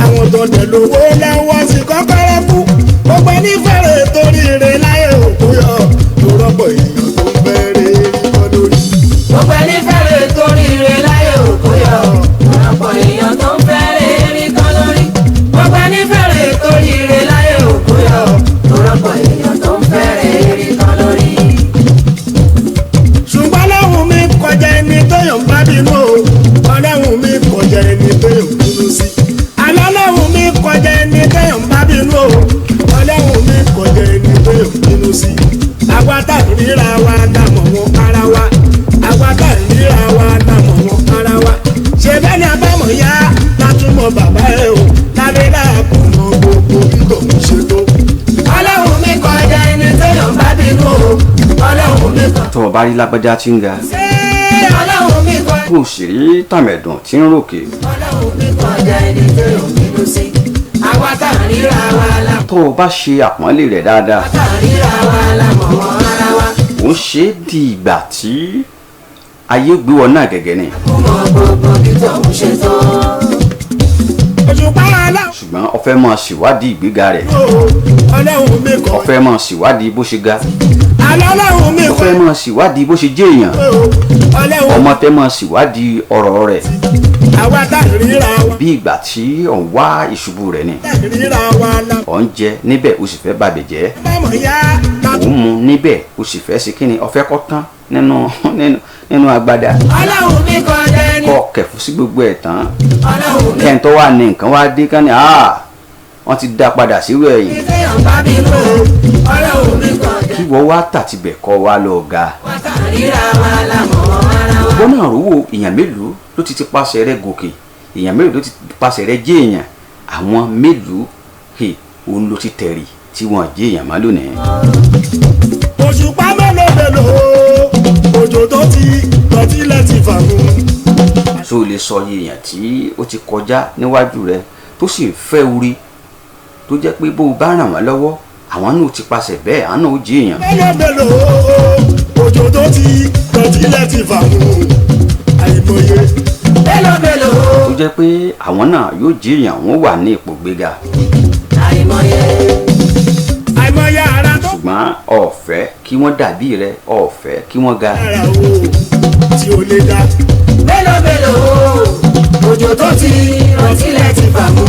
àwọn tó dẹ̀ lówó lẹ́wọ́ sí kọ́kọ́rọ́ fún gbogbo ẹni fẹ́rẹ̀ torí rẹ̀ láyé òkú yọ lórọ́pọ̀ èèyàn tó ń fẹ́rẹ̀ kọ́ lórí. gbogbo ẹni fẹ́rẹ̀ torí rẹ̀ láyé òkú yọ lórọ́pọ̀ èèyàn tó ń fẹ́rẹ̀ rí kọ́ lórí. gbogbo ẹni fẹ́rẹ̀ torí rẹ̀ láyé òkú yọ lórọ́pọ̀ èèyàn tó ń fẹ́rẹ̀ rí kọ́ lórí. ṣùgbọ́n ọlọ́run mi kọjá ẹni tó yàn ń bá bínú o ọlọ́run mi kọjá ẹni tó yàn ń bínú sí. àlọ́ ọlọ́run mi kọjá ẹni tó yàn ń bá bínú o ọlọ́run mi kọjá ẹni tó yàn ń bínú sí. àwa tá à ń ríra wa dàmọ̀ wọn ara wa, àwa tá à ń ríra wa dàmọ̀ wọn ara wa. ṣe bẹ́ẹ̀ ni abámọ̀ yá látúmọ̀ bàbá ẹ̀ o lábẹ́ láàbù mọ gbogbo bí tòun ṣe tó. ọlọ́run mi kọjá ẹni tó yàn ń bá bínú o ọlọ́run mi kọjá. tó o bá rí lágbájá tí ń ga, ọlọ́run mi kọjá. tó o sì rí tàmẹ̀dùn tí ń ròkè, ọlọ́run mi kọjá ẹni tó yàn ń bínú sí. àwa tá à ń ríra wa la tó o bá ṣe àpọ́nlé rẹ̀ dáadáa, tá à ń ríra wa la mọ̀ wọ́n ara wa. ó ń ṣe é di ìgbà tí ayé gbé wọn náà gẹ́gẹ́ ni. kó mọ gbogbo bí tòun ṣe tó. òṣùpá aláwọ̀ ṣùgbọ́n o fẹ́ máa ṣèwádìí ìgbéga rẹ̀, ọlọ́run mi o kọjá. fẹ́ máa ṣèwádìí bó ṣe ga, àlọ́ ọlọ́run mi o fẹ́ kọjá. máa ṣèwádìí bó ṣe jẹ́ èèyàn, ọlọ́run ọmọ fẹ́ máa ṣèwádìí ọ̀rọ̀ rẹ̀ àwa tá à ń ríra wa bí ìgbà tí ò ń wá ìṣubú rẹ̀ ni. tá à ń ríra wa la ò ń jẹ níbẹ̀ o sì fẹ́ bàbẹ̀ jẹ́, bámọ̀ yá ò ń mu níbẹ̀ o sì fẹ́ ṣe kíni, o fẹ́ kó tán nínú agbada, ọlọ́run mi kọjá ẹni. kọ́ kẹ̀fù sí gbogbo ẹ̀ tán, ọlọ́run mi kẹ́hìn tó wà ní nǹkan wá dé kán ní wọ́n ti dá padà sírú ẹ̀yìn, tó yàn ń bá bínú o ọlọ́run mi kọjá. kí wọ́n wá tàtibẹ̀ kọ́ wa lọ ga. àwa tá à ń ríra wa la mọ̀ wọ́n ara wa. ìwọ náà rówó èèyàn mélòó ló ti pàṣẹ rẹ̀ gòkè, èèyàn mélòó ló ti pàṣẹ rẹ̀ jẹ́ èèyàn, àwọn mélòó òun ló ti tẹ̀rì tí wọ́n jẹ́ èèyàn má lónìí. òṣùpá mélòó òjò tó ti dọ̀tí lẹ́tì fàmù. so o lè sọ iye èèyàn tí ó ti kọjá níwájú rẹ tó sì fẹ́ orí tó jẹ́ pé bó o bá ràn wọ́n lọ́wọ́ àwọn náà ti paṣẹ bẹ́ẹ̀ àwọn náà ó jí èèyàn. mélòó òjò tó ti lọ́tílẹ̀ ti fà mú àìmọye. mélòó tó jẹ́ pé àwọn náà yóò jí èèyàn wọ́n wà ní ipò gbéga. àìmọye ara tó. ṣùgbọ́n ọ̀fẹ́ kí wọ́n dàbí rẹ ọ̀fẹ́ kí wọ́n ga. ara o tí o lè dá. mélòó òjò tó ti lọ́tílẹ̀ ti fà mú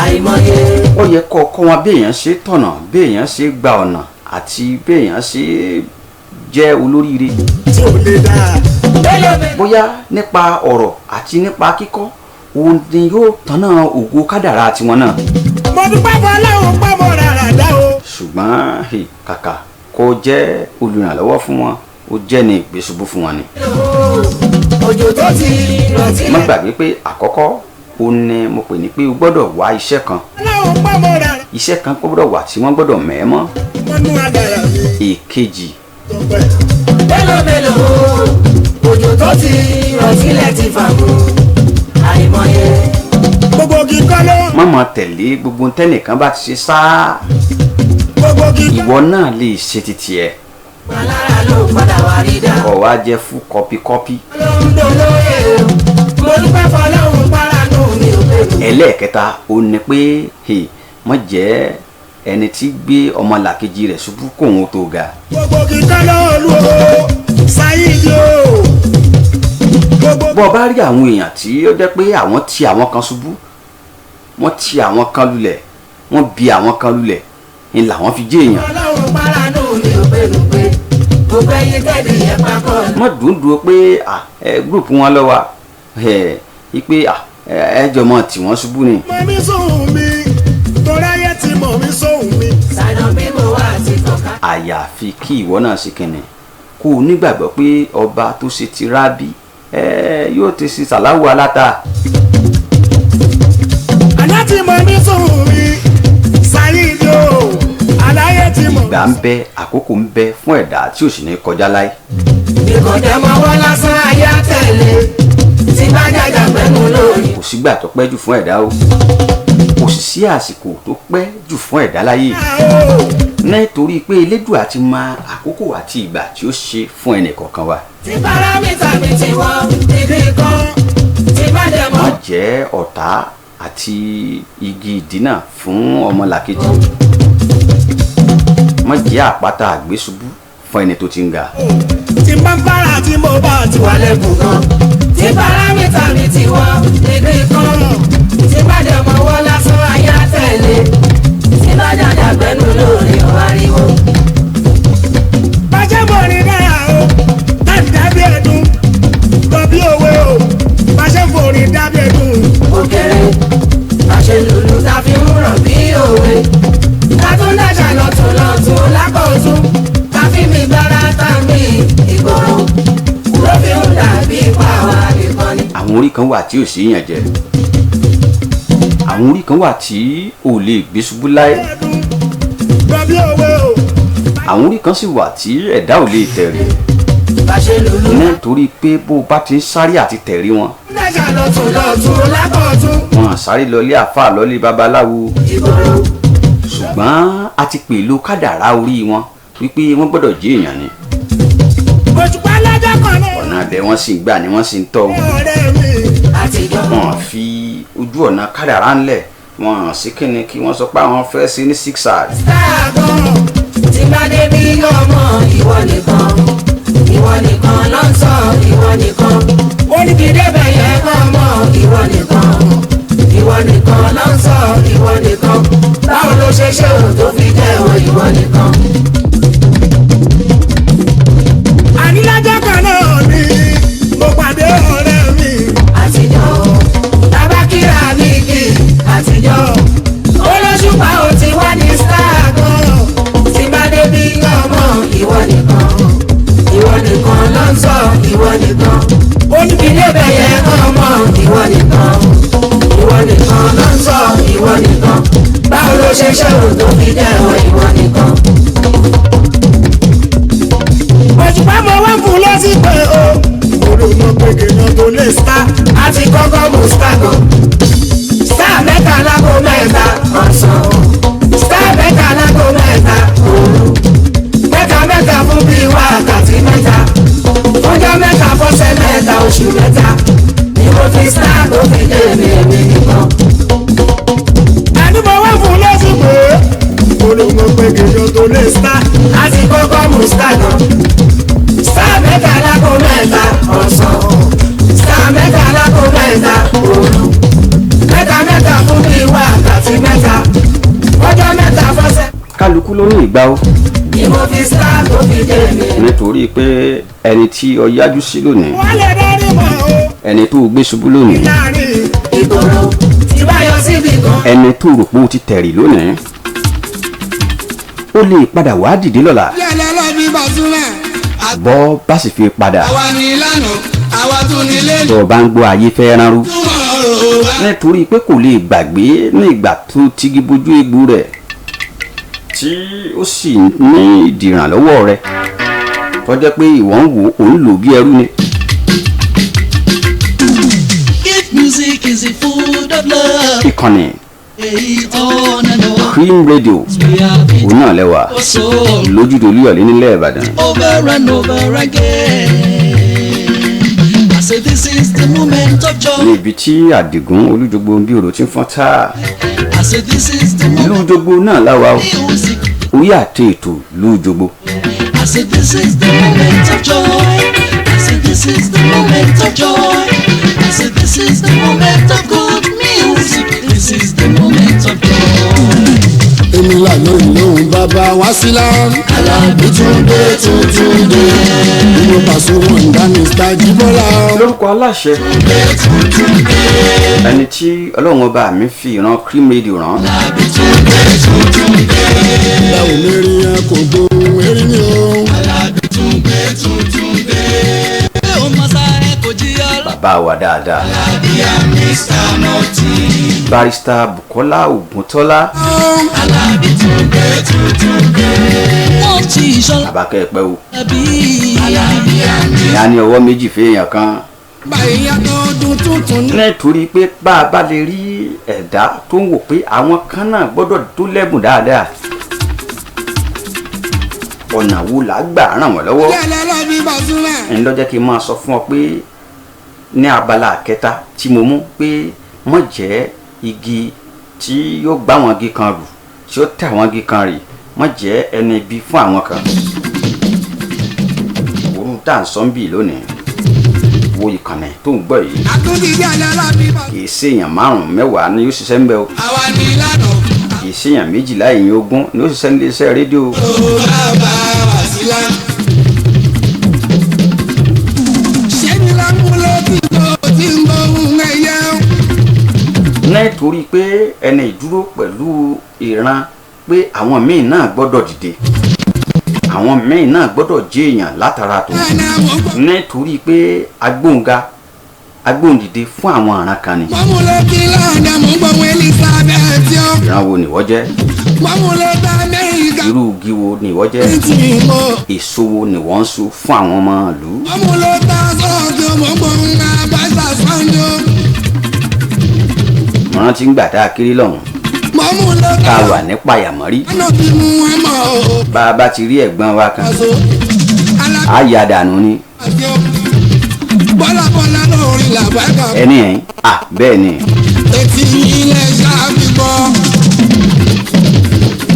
àìmọye. ó yẹ kó kọ́ wọn béèyàn ṣe tọ̀nà béèyàn ṣe gba ọ̀nà àti béèyàn ṣe jẹ́ olóríire. tí o lè dá. bóyá nípa ọ̀rọ̀ àti nípa kíkọ́ òun ni yóò tanná ògo kádàrá tiwọn náà. mo dúpẹ́ fún ọlọ́run pé mo rárá dá o. ṣùgbọ́n kàkà kó jẹ́ olùrànlọ́wọ́ fún wọn ó jẹ́ ní ìgbésùbù fún wọn ni. òjò tó ti lọ́tílẹ̀. má gbàgbé pé àkọ́kọ́ ó ní mo pè ní pé o gbọ́dọ̀ wá iṣẹ́ kan ọlọ́run pé mo rárá. iṣẹ́ kan gbọ́dọ̀ wà tí wọ́n gbọ́dọ̀ mẹ́ẹ́ mọ́. mo nú agbára mi. èkejì tó pẹ́. mélòó òjò tó ti lọ́tílẹ̀ ti fà mú àìmọye. gbogbo kíkọ́ ló. má máa tẹ̀lé gbogbo tẹ́nìkan bá ti ṣe sáá gbogbo kíkọ́. ìwọ náà lè ṣe titi ẹ̀ alára ló padà wá rí dá. kọ̀ wá jẹ́ fún kọ́píkọ́pí. ọlọ́run dolóye o mo dúpẹ́ fún ọlọ́run páránù mi ò bẹ̀rù. ẹlẹ́ẹ̀kẹta ó ní pé má jẹ́ ẹni tí gbé ọmọlàkejì rẹ̀ ṣubú kóun tó ga. gbogbo kíkọ́ ló lù ó sáyidi o. bọ́ ọ bá rí àwọn èèyàn tí ó jẹ́ pé àwọn ti àwọn kan ṣubú wọ́n ti àwọn kan lulẹ̀ wọ́n bi àwọn kan lulẹ̀ ni làwọn fi jẹ́ èèyàn. ọlọ́run páránù mi ò bẹ̀rù pé gbogbo ẹyin tẹ́lẹ̀ yẹn pápọ̀. má dùndùn pé gúrùpù wọn lọ wa pé ẹjọ́ mọ̀ tí wọ́n ṣubú ni. mọ̀ mi sóhun mi torí ayé ti mọ̀ mi sóhun mi. sànà bí mo wà àti tọ́ka. àyàfi kí ìwọ náà ṣe kìnnì kó o nígbàgbọ́ pé ọba tó ṣe ti rábì yóò ti ṣe sàláwù aláta. àná ti mọ̀ mi sóhun mi sáyidi o aláyé ti mọ̀. ìgbà ń bẹ àkókò ń bẹ fún ẹ̀dá tí ò sì ní kọjá láì. ìkọ̀dẹ̀ mọ́ wọ́n lásán ayé tẹ̀lé tí bá jàjà pẹ̀lú lórí. kò sígbà tó pẹ́ jù fún ẹ̀dá o kò sì sí àsìkò tó pẹ́ jù fún ẹ̀dá láyé nítorí pé elédùà ti mọ àkókò àti ìgbà tí ó ṣe fún ẹnì kọ̀ọ̀kan wa. tí paramita mi ti wọ́n ibi kan tí bá dẹ̀ mọ́. má jẹ́ ọ̀tá àti igi ìdínà fún ọmọlàkejì má jẹ́ àpáta àgbésùbú fún ẹni tó ti ń ga. tí n bá ń bára tí mo bá ti wà lẹ́kùn kan tí paramita mi ti wọ́n ibi kan tí bá dẹ̀ mọ́ wọ́n lásán ayé tẹ̀lé tí bá jàjà pẹ̀lú lórí ọ̀háriwo. bàjẹ́ mọ̀ ní dára o láti dábí ẹ̀dùn tọ́bí òwe o bàjẹ́ fòrí dábí ẹ̀dùn. òkèrè bàṣẹ lùlù ta fi ń rọ̀ bí òwe ká tó ń dájà lọ́tún lákọ̀ọ́tún ká fi mi gbára tá mi ìgboro ló fi ń dàbí pàwọ́ nìkan ni. àwọn orí kan wà tí ò sí yàn jẹ àwọn orí kan wà tí ò lè gbé ṣubú láé tọ́bí òwe o. àwọn orí kan sì wà tí ẹ̀dá ò lè tẹ̀rí bàṣẹ lùlù nítorí pé bó o bá ti ń sáré àti tẹ̀rí wọn dájà lọ́tún lákọ̀ọ́tún wọn sáré lọlé àfáà lọlé babaláwo ìgboro. ṣùgbọ́n a ti pèlò kádàrá orí wọn wípé wọ́n gbọ́dọ̀ jẹ́ èèyàn ni òṣùpá lọ́jọ́ kan náà. ọ̀nà abẹ wọ́n sì ń gbà ni wọ́n sì ń tọ́ ọ̀rẹ́ mi àtijọ́. wọn fi ojú ọ̀nà kádàrá ńlẹ̀ wọn sí kíni kí wọ́n sọ pé àwọn fẹ́ sí ní 6 hours. sáàgọ́ tí bá dé bí ọmọ ìwọ nìkan ló ń sọ ìwọ nìkan. ó ní kí débẹ̀ yẹn kọ́ ọmọ ìwọ nìkan ló ń sọ ìwọ nìkan. báwo ló ṣe ṣe òun tó fi jẹ́ ìwọ nìkan. àní lọ́jọ́ kan náà ni mo pàdé ọ̀rẹ́ mi. àtijọ́ tabakira ní kí àtijọ́ olóṣùpá ò ti wá ní sáà kan tí bá dé bí ọmọ ìwọ nìkan ló ń sọ ìwọ nìkan. ó ní kí débẹ̀ yẹn ọmọ ìwọ nìkan ló ń sọ ìwọ nìkan. báwo ló ṣe ṣe òun tó fi jẹ́ ìwọ nìkan. òṣùpá mo wá fún lọ́sípò o. olùmọ̀ pé kéèyàn tó lè sá àti kọ́kọ́ mú star gan. star mẹ́ta lágbo mẹ́ta ọ̀sán. star mẹ́ta lágbo mẹ́ta. pé kéèyàn tó lè star láti kọ́kọ́ mú star náà. Star mẹ́ta lákò mẹ́ta ọ̀sán, star mẹ́ta lákò mẹ́ta òru, mẹ́ta mẹ́ta fún bí wákàtí mẹ́ta, ọjọ́ mẹ́ta fọ́sẹ̀. kálukú ló ní ìgbà o. Ni mo fi star tó fi dé mi. nítorí pé ẹni tí ọ yájú sí lónìí, Wọ́n lè dárí mọ́ o. ẹni tó gbé ṣubú lónìí, Láàrin ìgboro tí bá yọ síbi kan. ẹni tó rò pé ó ti tẹ̀rì lónìí, ó lè padà wá dìde lọ́la. yẹ́lẹ́ lọ́bí bàtúrẹ̀. bọ́ bá sì fi padà, àwa ní ìlànà àwa tún ní lẹ́nu. tó o bá ń gbọ́ ayé fẹ́ ránrú. túmọ̀ ọ̀rọ̀ wa. nítorí pé kò lè gbàgbé ní ìgbà tó tigi bójú egbò rẹ̀ tí ó sì ní ìdìrànlọ́wọ́ rẹ̀ tó jẹ́ pé ìwọ ń wò ó ń lò bí ẹrú ni. If music is the food of love, ìkànnì on and on, Cream Radio we have it òun náà lẹ́wà for soul, lójúdo olúyọ̀lé nílẹ̀ Ìbàdàn. over and over again. I say this is the moment of ní joy. ibi tí Adigun Olújogbo bí òrò ti ń fọ́n táà. I say this is the moment Olújogbo náà láwa o, of music. orí àti ètò Olújogbo. I say this is the moment of joy. I say this is the moment of joy. I say this is the moment of good music. This is the moment of joy. èmi lànà ìlóhùn bàbá wá sílá. Alábí túndé túndé. inú pàṣẹ wọn dá Mr. Jíbọ́lá. lórúkọ aláṣẹ ẹni tí Ọlọ́run ọba mi fi ìran Cream Radio rán, báwo ni rí ẹ kò gbóhùn erin ni o. Oh, Masa, Eko Jiyala. bàbá wa dáadáa barrister Bukola Ògúntọ́lá, Wọ́n ti ìṣọ́lá bàbá kẹ́ẹ̀pẹ́ o. bí. ìyá ní ọwọ́ méjì fèèyàn kan. báyìí yàtọ̀ ọdún tuntun ní. nítorí pé bá a bá lè rí ẹ̀dá tó ń wò pé àwọn kan náà gbọ́dọ̀ tó lẹ́bùn dáadáa, ọ̀nà wo là á gbà ràn wọ́n lọ́wọ́. yẹ́lẹ́ lọ́bí bàtúrẹ̀. ẹni lọ́jọ́ kí n máa sọ fún ọ pé ní abala kẹta tí mo mú pé mọ̀ jẹ́ igi tí yóò gbá àwọn igi kan rù tí ó tẹ àwọn igi kan rì, mọ̀ jẹ́ ẹni ibi fún àwọn kan. òórùn tá à ń sọ ń bì lónìí, wo ìkànnì tó ń gbọ́ yìí, àtúndì yẹ́lẹ́ lọ́bí bàtúrẹ̀. kì í ṣèèyàn márùn-ún mẹ́wàá ni yóò ṣiṣẹ́ ń bẹ o, àwa ní ìlànà kì í ṣèèyàn méjìlá èèyàn ogún ni yóò ṣiṣẹ́ ní iléeṣẹ́ rédíò. bàbá wá sílá. ṣé ní lámúlẹ̀ tí mo ti ń bọ̀ ohun ẹ̀yẹ. nítorí pé ẹni ìdúró pẹ̀lú ìran pé àwọn míì náà gbọ́dọ̀ dìde, àwọn míì náà gbọ́dọ̀ jẹ́ èèyàn látara tó, ẹ̀nà mo gbọ́. nítorí pé agbóhùndìde fún àwọn àràn kan ni. mọ́múlẹ̀ kí láàdá mo gbọ́ wọn Elizabeth yọ. ìran wo nìwọ jẹ́, mọ́múlẹ̀ tá Amẹ́ríkà. irú igi wo nìwọ jẹ́, tí mo. èso wo nìwọ ń so fún àwọn ọmọ ìlú. mọ́múlẹ̀ tá sọ́ọ̀tì mo gbọ́ wọn abáṣà sọ́ńdọ̀. mo rántí ń gbà tá a kéré lọ́hùn mọ́múlẹ̀ tá tá. a wà ní pàyàmọ́rí, ọ̀nà bí mu wọn mọ̀ ọ́. bá a bá ti rí ẹ̀gbọ́n wa kan aṣọ á yà dànù ni. alájọ bọ́lábọ́lá lórí làbákà. ẹni ẹ̀yìn bẹ́ẹ̀ ni, etí ilẹ̀ ṣáàbì bọ́.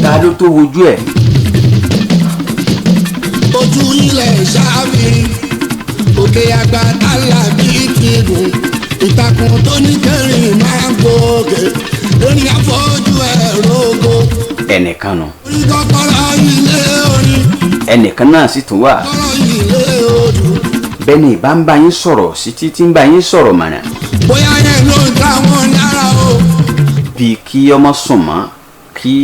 ta ló tó wojú ẹ̀. ojú ilẹ̀ ṣáàbì òkè àgbà tálà bíi ti gùn. ìtàkùn tó ní kẹrin máa ń gòkè lórí àfọ́jú ẹ̀rọ ogo. ẹnìkan nù, orí kọ́kọ́rọ́ ilé orin ẹnìkan náà sì tún wà. kọ́kọ́rọ́ ilé odò. bẹ́ẹ̀ ni ìbá ń bá yín sọ̀rọ̀ sí títí ń bá yín sọ̀rọ̀ mọ̀nà, bóyá yẹn ló ń ta wọn lára o. bíi kí ọmọ sùn mọ́ kí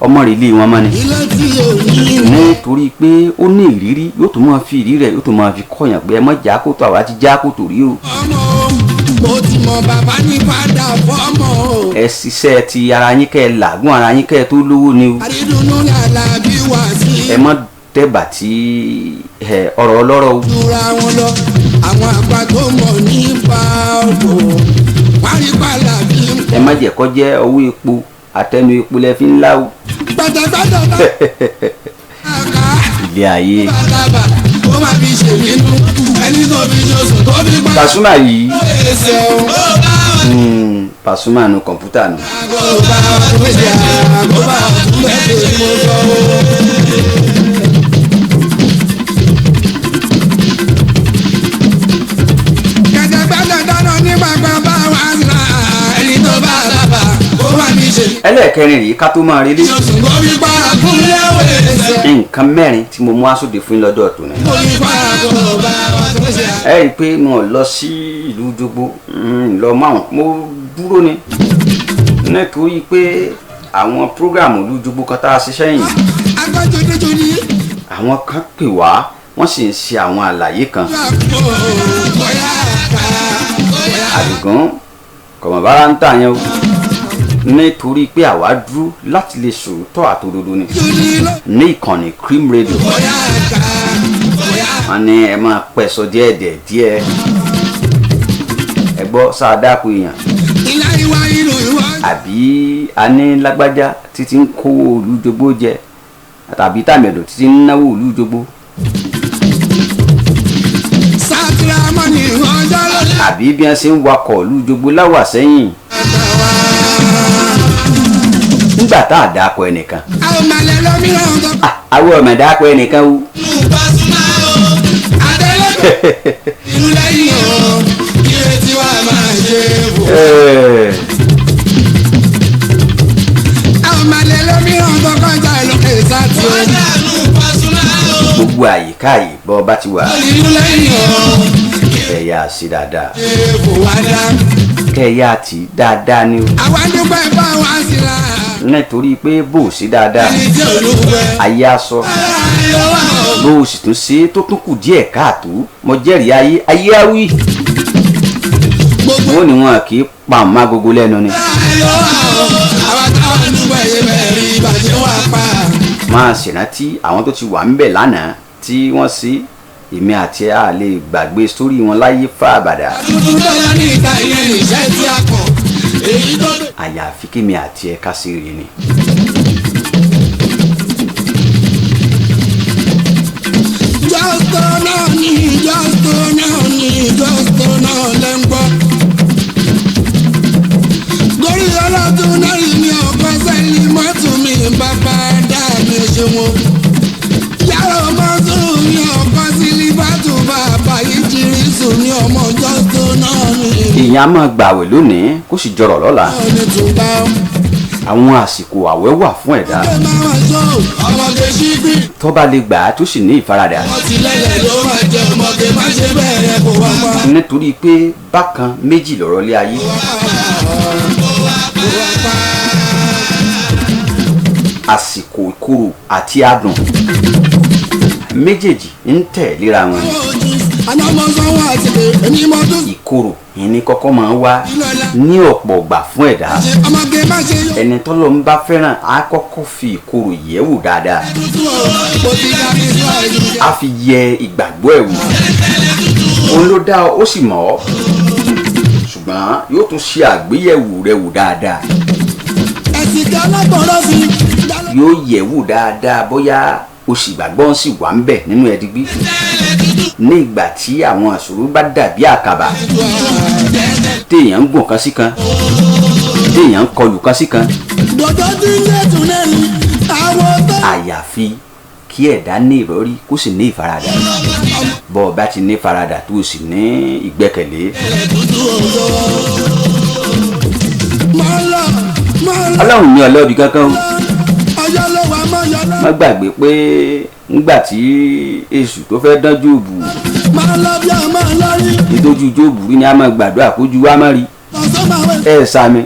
ọmọ rẹ̀ lé wọn mọ́ ni. ilé tí ò ní ní. nítorí pé ó ní ìrírí, yóò tún máa fi ìrírí rẹ̀ yóò tún máa fi kọ̀yàn pé ẹ mọ̀ já kótó, àwa ti já kótó rí o. ọmọ mo ti mọ bàbá ní padà fọmọ o. ẹ ṣiṣẹ́ ti ara yín kẹ́ ẹ làágùn ara yín kẹ́ ẹ tó lówó ni o. àrídùnnú làlà bí wà sí. ẹ mọ̀ tẹ́bà tí ọ̀rọ̀ ọlọ́rọ̀ o. jura wọn lọ àwọn àgbà tó mọ̀ nípa ọ̀pọ̀ parípàlà bí. ẹ má jẹ́ kó jẹ́ owó epo àtẹnu epo lẹ fi ń lá o. pátápátá bá ká ilé ayé. bàbá ó má fi ṣèbínú ẹni tó fi ṣoṣù tó fi pa. Pasuma yìí ẹsẹ̀ o. Pasuma nu kọ̀mpútà nù. kó bá wa tó ṣe kó bá wa tó bẹ́ẹ̀ tó mo sọ o. kẹ̀kẹ́ dáná ní gbàgbọ́ bá wa sà ẹni tó bá bàbà kó wà ní ṣe. ẹlẹ́ẹ̀kẹrin rèé ká tó máa rí lé. kó fi para kún léwé ẹsẹ̀. nǹkan mẹ́rin tí mo mú aṣọ́de fún yín lọ́dọ̀ tòní. kó fi para kó bá wa tó ṣe. ẹ rí i pé mo lọ sí ìlú Jogbo lọ máwọn mo dúró ni nítorí pé àwọn prógráàmù ìlú Jogbo kan tá a ṣiṣẹ́ yìí agbájúdújú ni. àwọn kan pè wá wọ́n sì ń ṣe àwọn àlàyé kan. Adigun kọ̀mọ̀bára ń tà yẹn o nítorí pé àwa dúró láti lè sòótọ́ àtòdodo ni ní ìkànnì Cream Radio wọ́n ní ẹ máa pẹ̀sọ díẹ̀ ẹ gbọ́ sáadáàpọ̀ èèyàn àbí a ní lágbájá títí ń kówó ìlú Jogbo jẹ tàbí tàmẹ̀dọ̀ títí ń náwó ìlú Jogbo àbí bí wọ́n ṣe ń wakọ̀ ìlú Jogbo láwà sẹ́yìn nígbà tá a dáko ẹnìkan àwọn ọmọ dáko ẹnìkan o. ìlú lẹ́yìn o ìrètí wa máa ṣe bò. àwọn ọmọlẹ́ lómìíràn tó kọjá ìlókè sátì o. gbogbo àyíká yìí bọ́ bá ti wà ìlú lẹ́yìn o ẹ̀yà sí dáadáa èèbò wá dá. kẹ̀yà tí dáadáa ni o àwa dúpẹ́ bá wa sí la. nítorí pé bó o sí dáadáa ẹni tí olúwẹ̀. ayé aṣọ ayé wa o. bó o sì tún ṣe tó tún kù díẹ̀ káàtó mo jẹ́rìí ayé awí gbogbo wọ́n ní wọn kì í pa àmọ́ agogo lẹ́nu ni ayé wa o. àwa táwọn dúpẹ́ yé bẹ́ẹ̀ rí ìbàjẹ́ wa pa. máa ṣèrántí àwọn tó ti wà ń bẹ̀ lánàá tí wọ́n sí èmi àti ẹ̀ á lè gbàgbé sórí wọn láyé fáabàdà tuntun tọ́lá ní ìta ìyẹn nìṣẹ́ tí a kọ̀ èyí tó dé. àyàfi kémi àti ẹ̀ ká sí rí ni. Jọ́sọ̀ náà ní jọ́sọ̀ náà ní jọ́sọ̀ náà lẹ́ ń gbọ́. Gorí ọlọ́dún náà ní ọkọ̀ sẹ́yìn mọ́tò mi bàbá dá mi ṣe wọn. Yàrá mọ́tò mi ọkọ̀ sílíbàtù bàbá yìí kiri sùn ní ọmọ jọ́sọ̀ náà ní. èèyàn á máa gbààwẹ̀ lónìí kó sì jọrọ̀ lọ́la Ọ̀nì tùbà àwọn àsìkò àwẹ̀ wà fún ẹ̀dá ó máa wà sọ ọmọge ṣíbí. tó bá lè gbà á tó sì ní ìfaradà Wọ́n ti lẹ́lẹ̀ ló máa jẹ ọmọge má ṣe bẹ́ẹ̀ yẹ kó wá pa. nítorí pé bákan méjì lọ̀rọ̀ lé ayé àsìkò ìkorò àti adùn méjèèjì ń tẹ̀ léra wọn ni. Àná mo sanwó àtìkè èmi mo tún. ìkorò ìní kọ́kọ́ máa ń wá ní ọ̀pọ̀ ọgbà fún ẹ̀dá Ọmọge má ṣe yọ. ẹni tọ́lọ́ ń bá fẹ́ràn á kọ́kọ́ fi ìkorò yẹ̀ wò dáadáa Tuntun o, mo ti dá mi sọ èyí. á fi yẹ ìgbàgbọ́ ẹ̀ wò òun ló dá ọ ó sì mọ̀ ọ́ ṣùgbọ́n yóò tún ṣe àgbéyẹ̀wò rẹ̀ wò dáadáa Ẹ̀sìn kí ọlọ́gbọ̀nrán fi. yóò yẹ̀ wò dáadáa bóyá o sì gbàgbọ́ sì wà ń bẹ̀ nínú ẹ̀dígbí ní ìgbà tí àwọn àṣòro bá dàbí àkàbà téèyàn ń gùn kan sí kan téèyàn ń kọlù kan sí kan Dòdò tí ń yé tún lẹ́nu. Àwọn tó. àyàfi kí ẹ̀dá ní ìrọ̀rí kó sì ní ìfaradà bọ́ ọ bá ti ní ìfaradà tó o sì ní ìgbẹ́kẹ̀lé Máa lọ, máa lọ. ọlọ́run ní ọlọ́ọ̀bì kankan o Ọjọ́ ló wà máa yọ lọ. má gbàgbé pé ńgbà tí èṣù tó fẹ́ dán Jóòbù Máa lọ bí a máa lọ rí. ìtọ́jú Jóòbù rí ni a máa gbàdúrà kójú wa má rí Ọ̀sán máa wẹ̀. ẹ̀ sàmì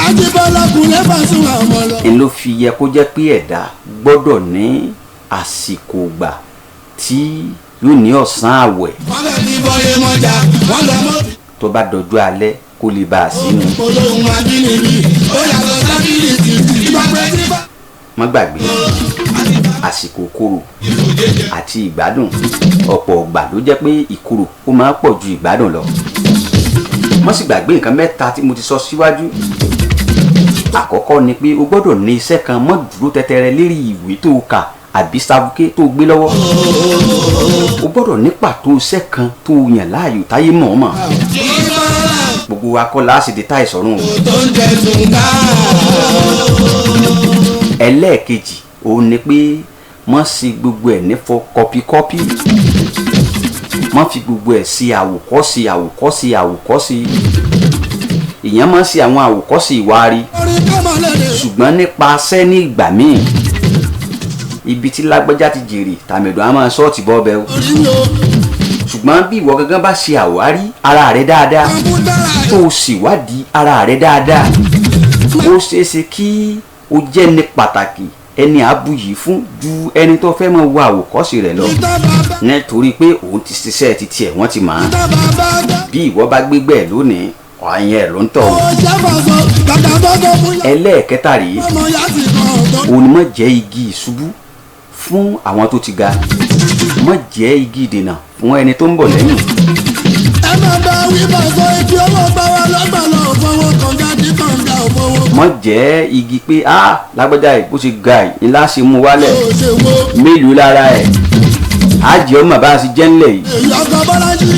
Ajíbọ́lá kùnlé bá sún àwọn ọmọ lọ. ń ló fi yẹ kó jẹ́ pé ẹ̀dá gbọ́dọ̀ ní àsìkò gbà tí yóò ní ọ̀sán àwẹ̀ Wọ́n fẹ́ fi bọ́lé mọ́jà, wọ́n lọ mọ́. tó bá dọjú alẹ́ kó lè bá a sínú Olóhùn abínibí, ó yàtọ̀ sábìlìtì, ìgbàgbé tí bá. má gbàgbé àsìkò korò àti ìgbádùn ọ̀pọ̀ ọgbà ló jẹ́ pé ìkorò ó máa ń pọ̀ ju ìgbádùn lọ má sì gbàgbé nǹkan mẹ́ta tí mo ti sọ síwájú àkọ́kọ́ ni pé o gbọ́dọ̀ ní iṣẹ́ kan mọ́ dúró tẹ́tẹ́rẹ́ lérí ìwé tó o kà àbí sabuké tó o gbé lọ́wọ́ o gbọ́dọ̀ ní pàtó iṣẹ́ kan tó o yàn láàyò táyé mọ̀ọ́mọ̀ gbogbo akọ́lá sì di táì sọ̀rùn. tó ń tẹ̀sùn ká. ẹlẹ́ẹ̀kejì òun ni pé wọ́n sì gbogbo ẹ̀ ní fọ kọpikọ́pì wọ́n fi gbogbo ẹ̀ sí àwòkọ́sí ìyẹn máa ń ṣe àwọn àwòkọ́sí ìwárí ṣùgbọ́n nípasẹ̀ ní ìgbà míì ibi tí lágbájá ti jèrè tàmẹ̀dùn á máa ṣọ́ọ̀tì bọ́ọ̀bẹ o ṣùgbọ́n bí ìwọ gangan bá ṣe àwárí ara rẹ dáadáa tó o sì wádìí ara rẹ dáadáa ó ṣeé ṣe kí o jẹ́ ní pàtàkì ẹni àbúyí fún ju ẹni tó fẹ́ máa wo àwòkọ́sí rẹ̀ lọ nítorí pé òun ti ṣiṣẹ́ ti tiẹ̀ wọ́n ti mọ̀ án bí ìwọ bá gbégbẹ́ lónìí ọ̀hìn ẹ̀ ló ń tọ̀ o. ẹlẹ́ẹ̀kẹta rèé òun ni mọ̀ jẹ́ igi ìṣubú fún àwọn tó ti ga mọ̀ jẹ́ igi ìdènà fún ẹni tó ń bọ̀ lẹ́yìn. ẹ máa bá wí bá sọ ibi owó bá wa lọ́gbàlọ́ òfowó kànga tí kànga òfowó. mọ̀ jẹ́ igi pé lágbájá ẹ̀ bó ṣe ga ẹ̀ ńlá ṣe mú wálẹ̀ mélòó lára ẹ̀ àjẹ́ ọmọ bá a ṣe jẹ́ ńlẹ̀ yìí. èyí ọkọ bọ́lájì.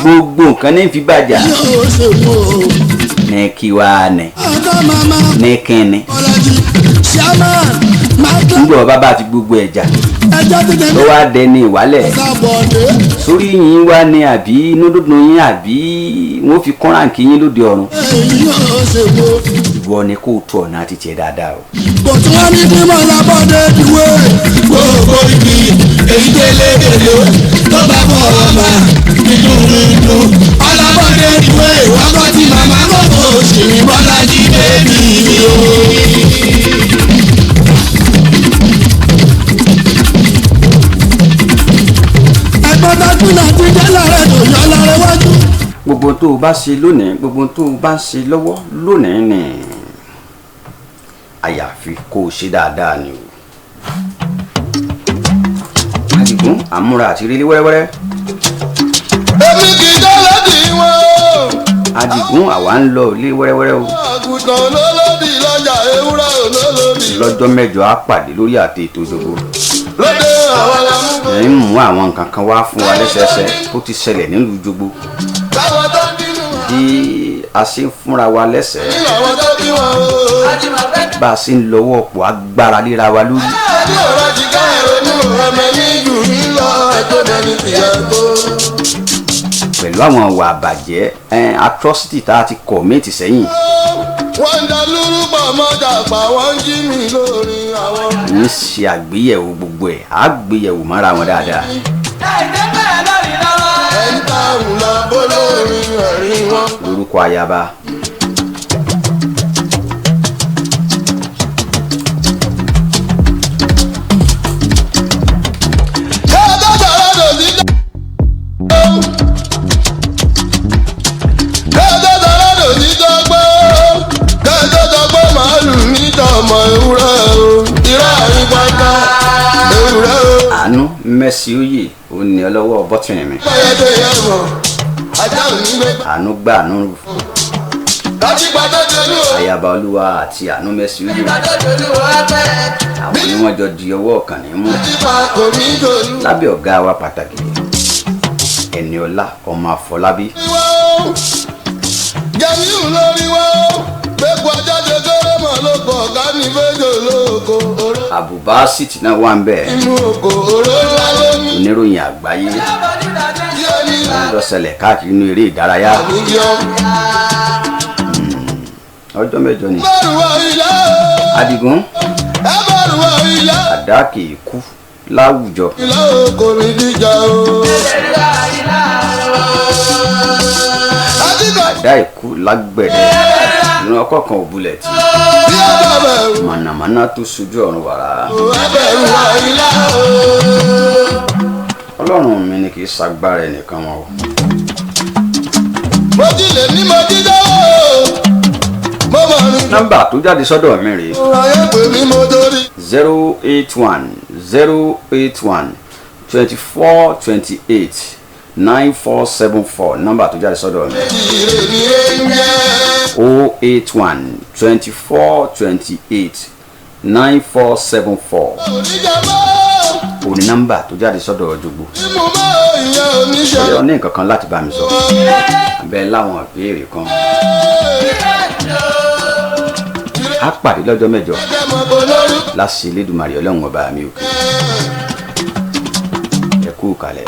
gbogbo nǹkan ní fi bàjá yóò ṣe wò ó. ní kí wàá ní ọkọ màmá ní kíni bọ́lájì chairman mákẹ́. nígbà wọn bá ti gbogbo ẹ̀jà ẹjọ́ ti tẹ̀lé ló wá dẹni ìwálẹ̀ sábọ̀dé. sórí yín wá ní àbí nódòdó yín àbí wọn fi kọ́ráǹkì yín lóde ọ̀run èyí yóò ṣe wò ó. ìwọ ni kó tó ọ̀nà àti tiẹ̀ dáadáa o. kò tí wọ́n ní bí mo lábọ́dé ìwé. gbogbo ibi èyí délédèlé tó bá bọ̀ ọba nínú ọlọ́bọ̀dé ìwé ìwọ́kọ̀ tí màmá kòkó sì ní Bọ́lájí bébì o. ẹgbọ́n dájú náà ti jẹ́ lọ́rẹ́ tó yọ lọ́rẹ́ wájú. gbogbo tó o bá ṣe lónìí gbogbo tó o bá ń ṣe lọ́wọ́ lónìí ni àyàfi kó o ṣe dáadáa ni o. Adigun àmúra àti rílé wẹ́rẹ́wẹ́rẹ́. èmi kì í jọ́lọ́dì wọn o. Adigun àwa ń lọ ilé wẹ́rẹ́wẹ́rẹ́ o. àgùntàn olólòdì lọ́jà ewúrẹ́ olólòdì. lọ́jọ́ mẹ́jọ á pàdé lórí àti ètò Jogbo. lóde àwọn làmúgbò. ẹ̀ ń mú àwọn nǹkan kan wá fún wa lẹ́sẹẹsẹ tó ti ṣẹlẹ̀ nílùú Jogbo láwọn tó bínú wọn. bí a ṣe ń fúnra wa lẹ́sẹ̀ẹ́ nínú àwọn tó bí wọn o. bá a ṣe ń lọ́wọ́ pọ̀ agbára léra wa lórí. ní ọ̀rọ̀ jìgá ìrònú ọmọ ní jù mí lọ ẹ̀tọ́ dání tìyàgò. pẹ̀lú àwọn ìwà àbàjẹ́ atrocity tá a ti commit sẹ́yìn wọ́n ń da lórúkọ mọ́jà pa wọ́n ń jí mi lórí àwọn. ń ṣe àgbéyẹ̀wò gbogbo ẹ̀ àgbéyẹ̀wò mọ́ra wọn dáadáa. ẹ̀ ń ta àwùlọ bólórí ẹ̀rín wọn. lórúkọ ayaba ọmọ ewúrẹ́ o irọ́ àrígbáká ewúrẹ́ o. àánú mẹ́sì òye ò ní ọlọ́wọ́ bọ́tìnì mi. pẹ́yẹ́dẹ́ yẹn mọ̀ ajá ò ní gbé. àánú gbà àánú rù. láti gbàdọ́ jẹ́lú o. ayaba olúwa àti àánú mẹ́sì òye gbàdọ́ jẹ́lú o ẹgbẹ́. àwọn ni wọ́n jọ di ọwọ́ ọ̀kan ní mú. nípa kò ní jòlú. lábẹ́ ọ̀gá wa pàtàkì Ẹniọlá ọmọ Àfọlábí. jẹ́míù lórí wọ́n gbẹ́kọ̀ ajáde kéré mọ̀ lóko ọ̀gá ní méjò lóko. àbùbá sìtì náà wà ń bẹ̀. inú oko òró ńlá lómi. oníròyìn àgbáyé tí ó ní ló ṣẹlẹ̀ káàkiri inú eré ìdárayá. àníyọ. ọjọ́ mẹ́jọ ni. bẹ́ẹ̀rù wọ ilé o. Adigun ẹ bẹ́ẹ̀rù wọ ilé. àdá kì í kú láwùjọ. ilé oko mi díjà o. àdá ìkú lágbẹ̀dẹ inú ọkọ̀ kan ò bulẹ̀ tí. bí ó bá bẹ̀rù. mànàmáná tó sojú ọ̀run wàrà. ẹ bẹ̀rù wọ ilé o. ọlọ́run mi ni kì í ṣagbára ẹnìkan wọn o. mo ti lè ní mo ti jẹ́wọ́. mo mọ̀ ní. nọ́mbà tó jáde sọ́dọ̀ mi rèé ayé pè mí mo torí. 081-081-2428-9474 nọ́mbà tó jáde sọ́dọ̀ mi. ìrè ni ẹ ń jẹ́. 081-2428-9474 oníjàmbá. òun ni nọ́mbà tó jáde sọ́dọ̀ Jogbo. mo bá ìyẹn oníṣẹ́. ọ̀rẹ́ ọ ní nǹkan kan láti bá mi sọ abẹ́ láwọn ìbéèrè kan. a pàdé lọ́jọ́ mẹ́jọ láti Elédùmarè Ọlọ́run ọba mi òkè. ẹ kú kalẹ̀.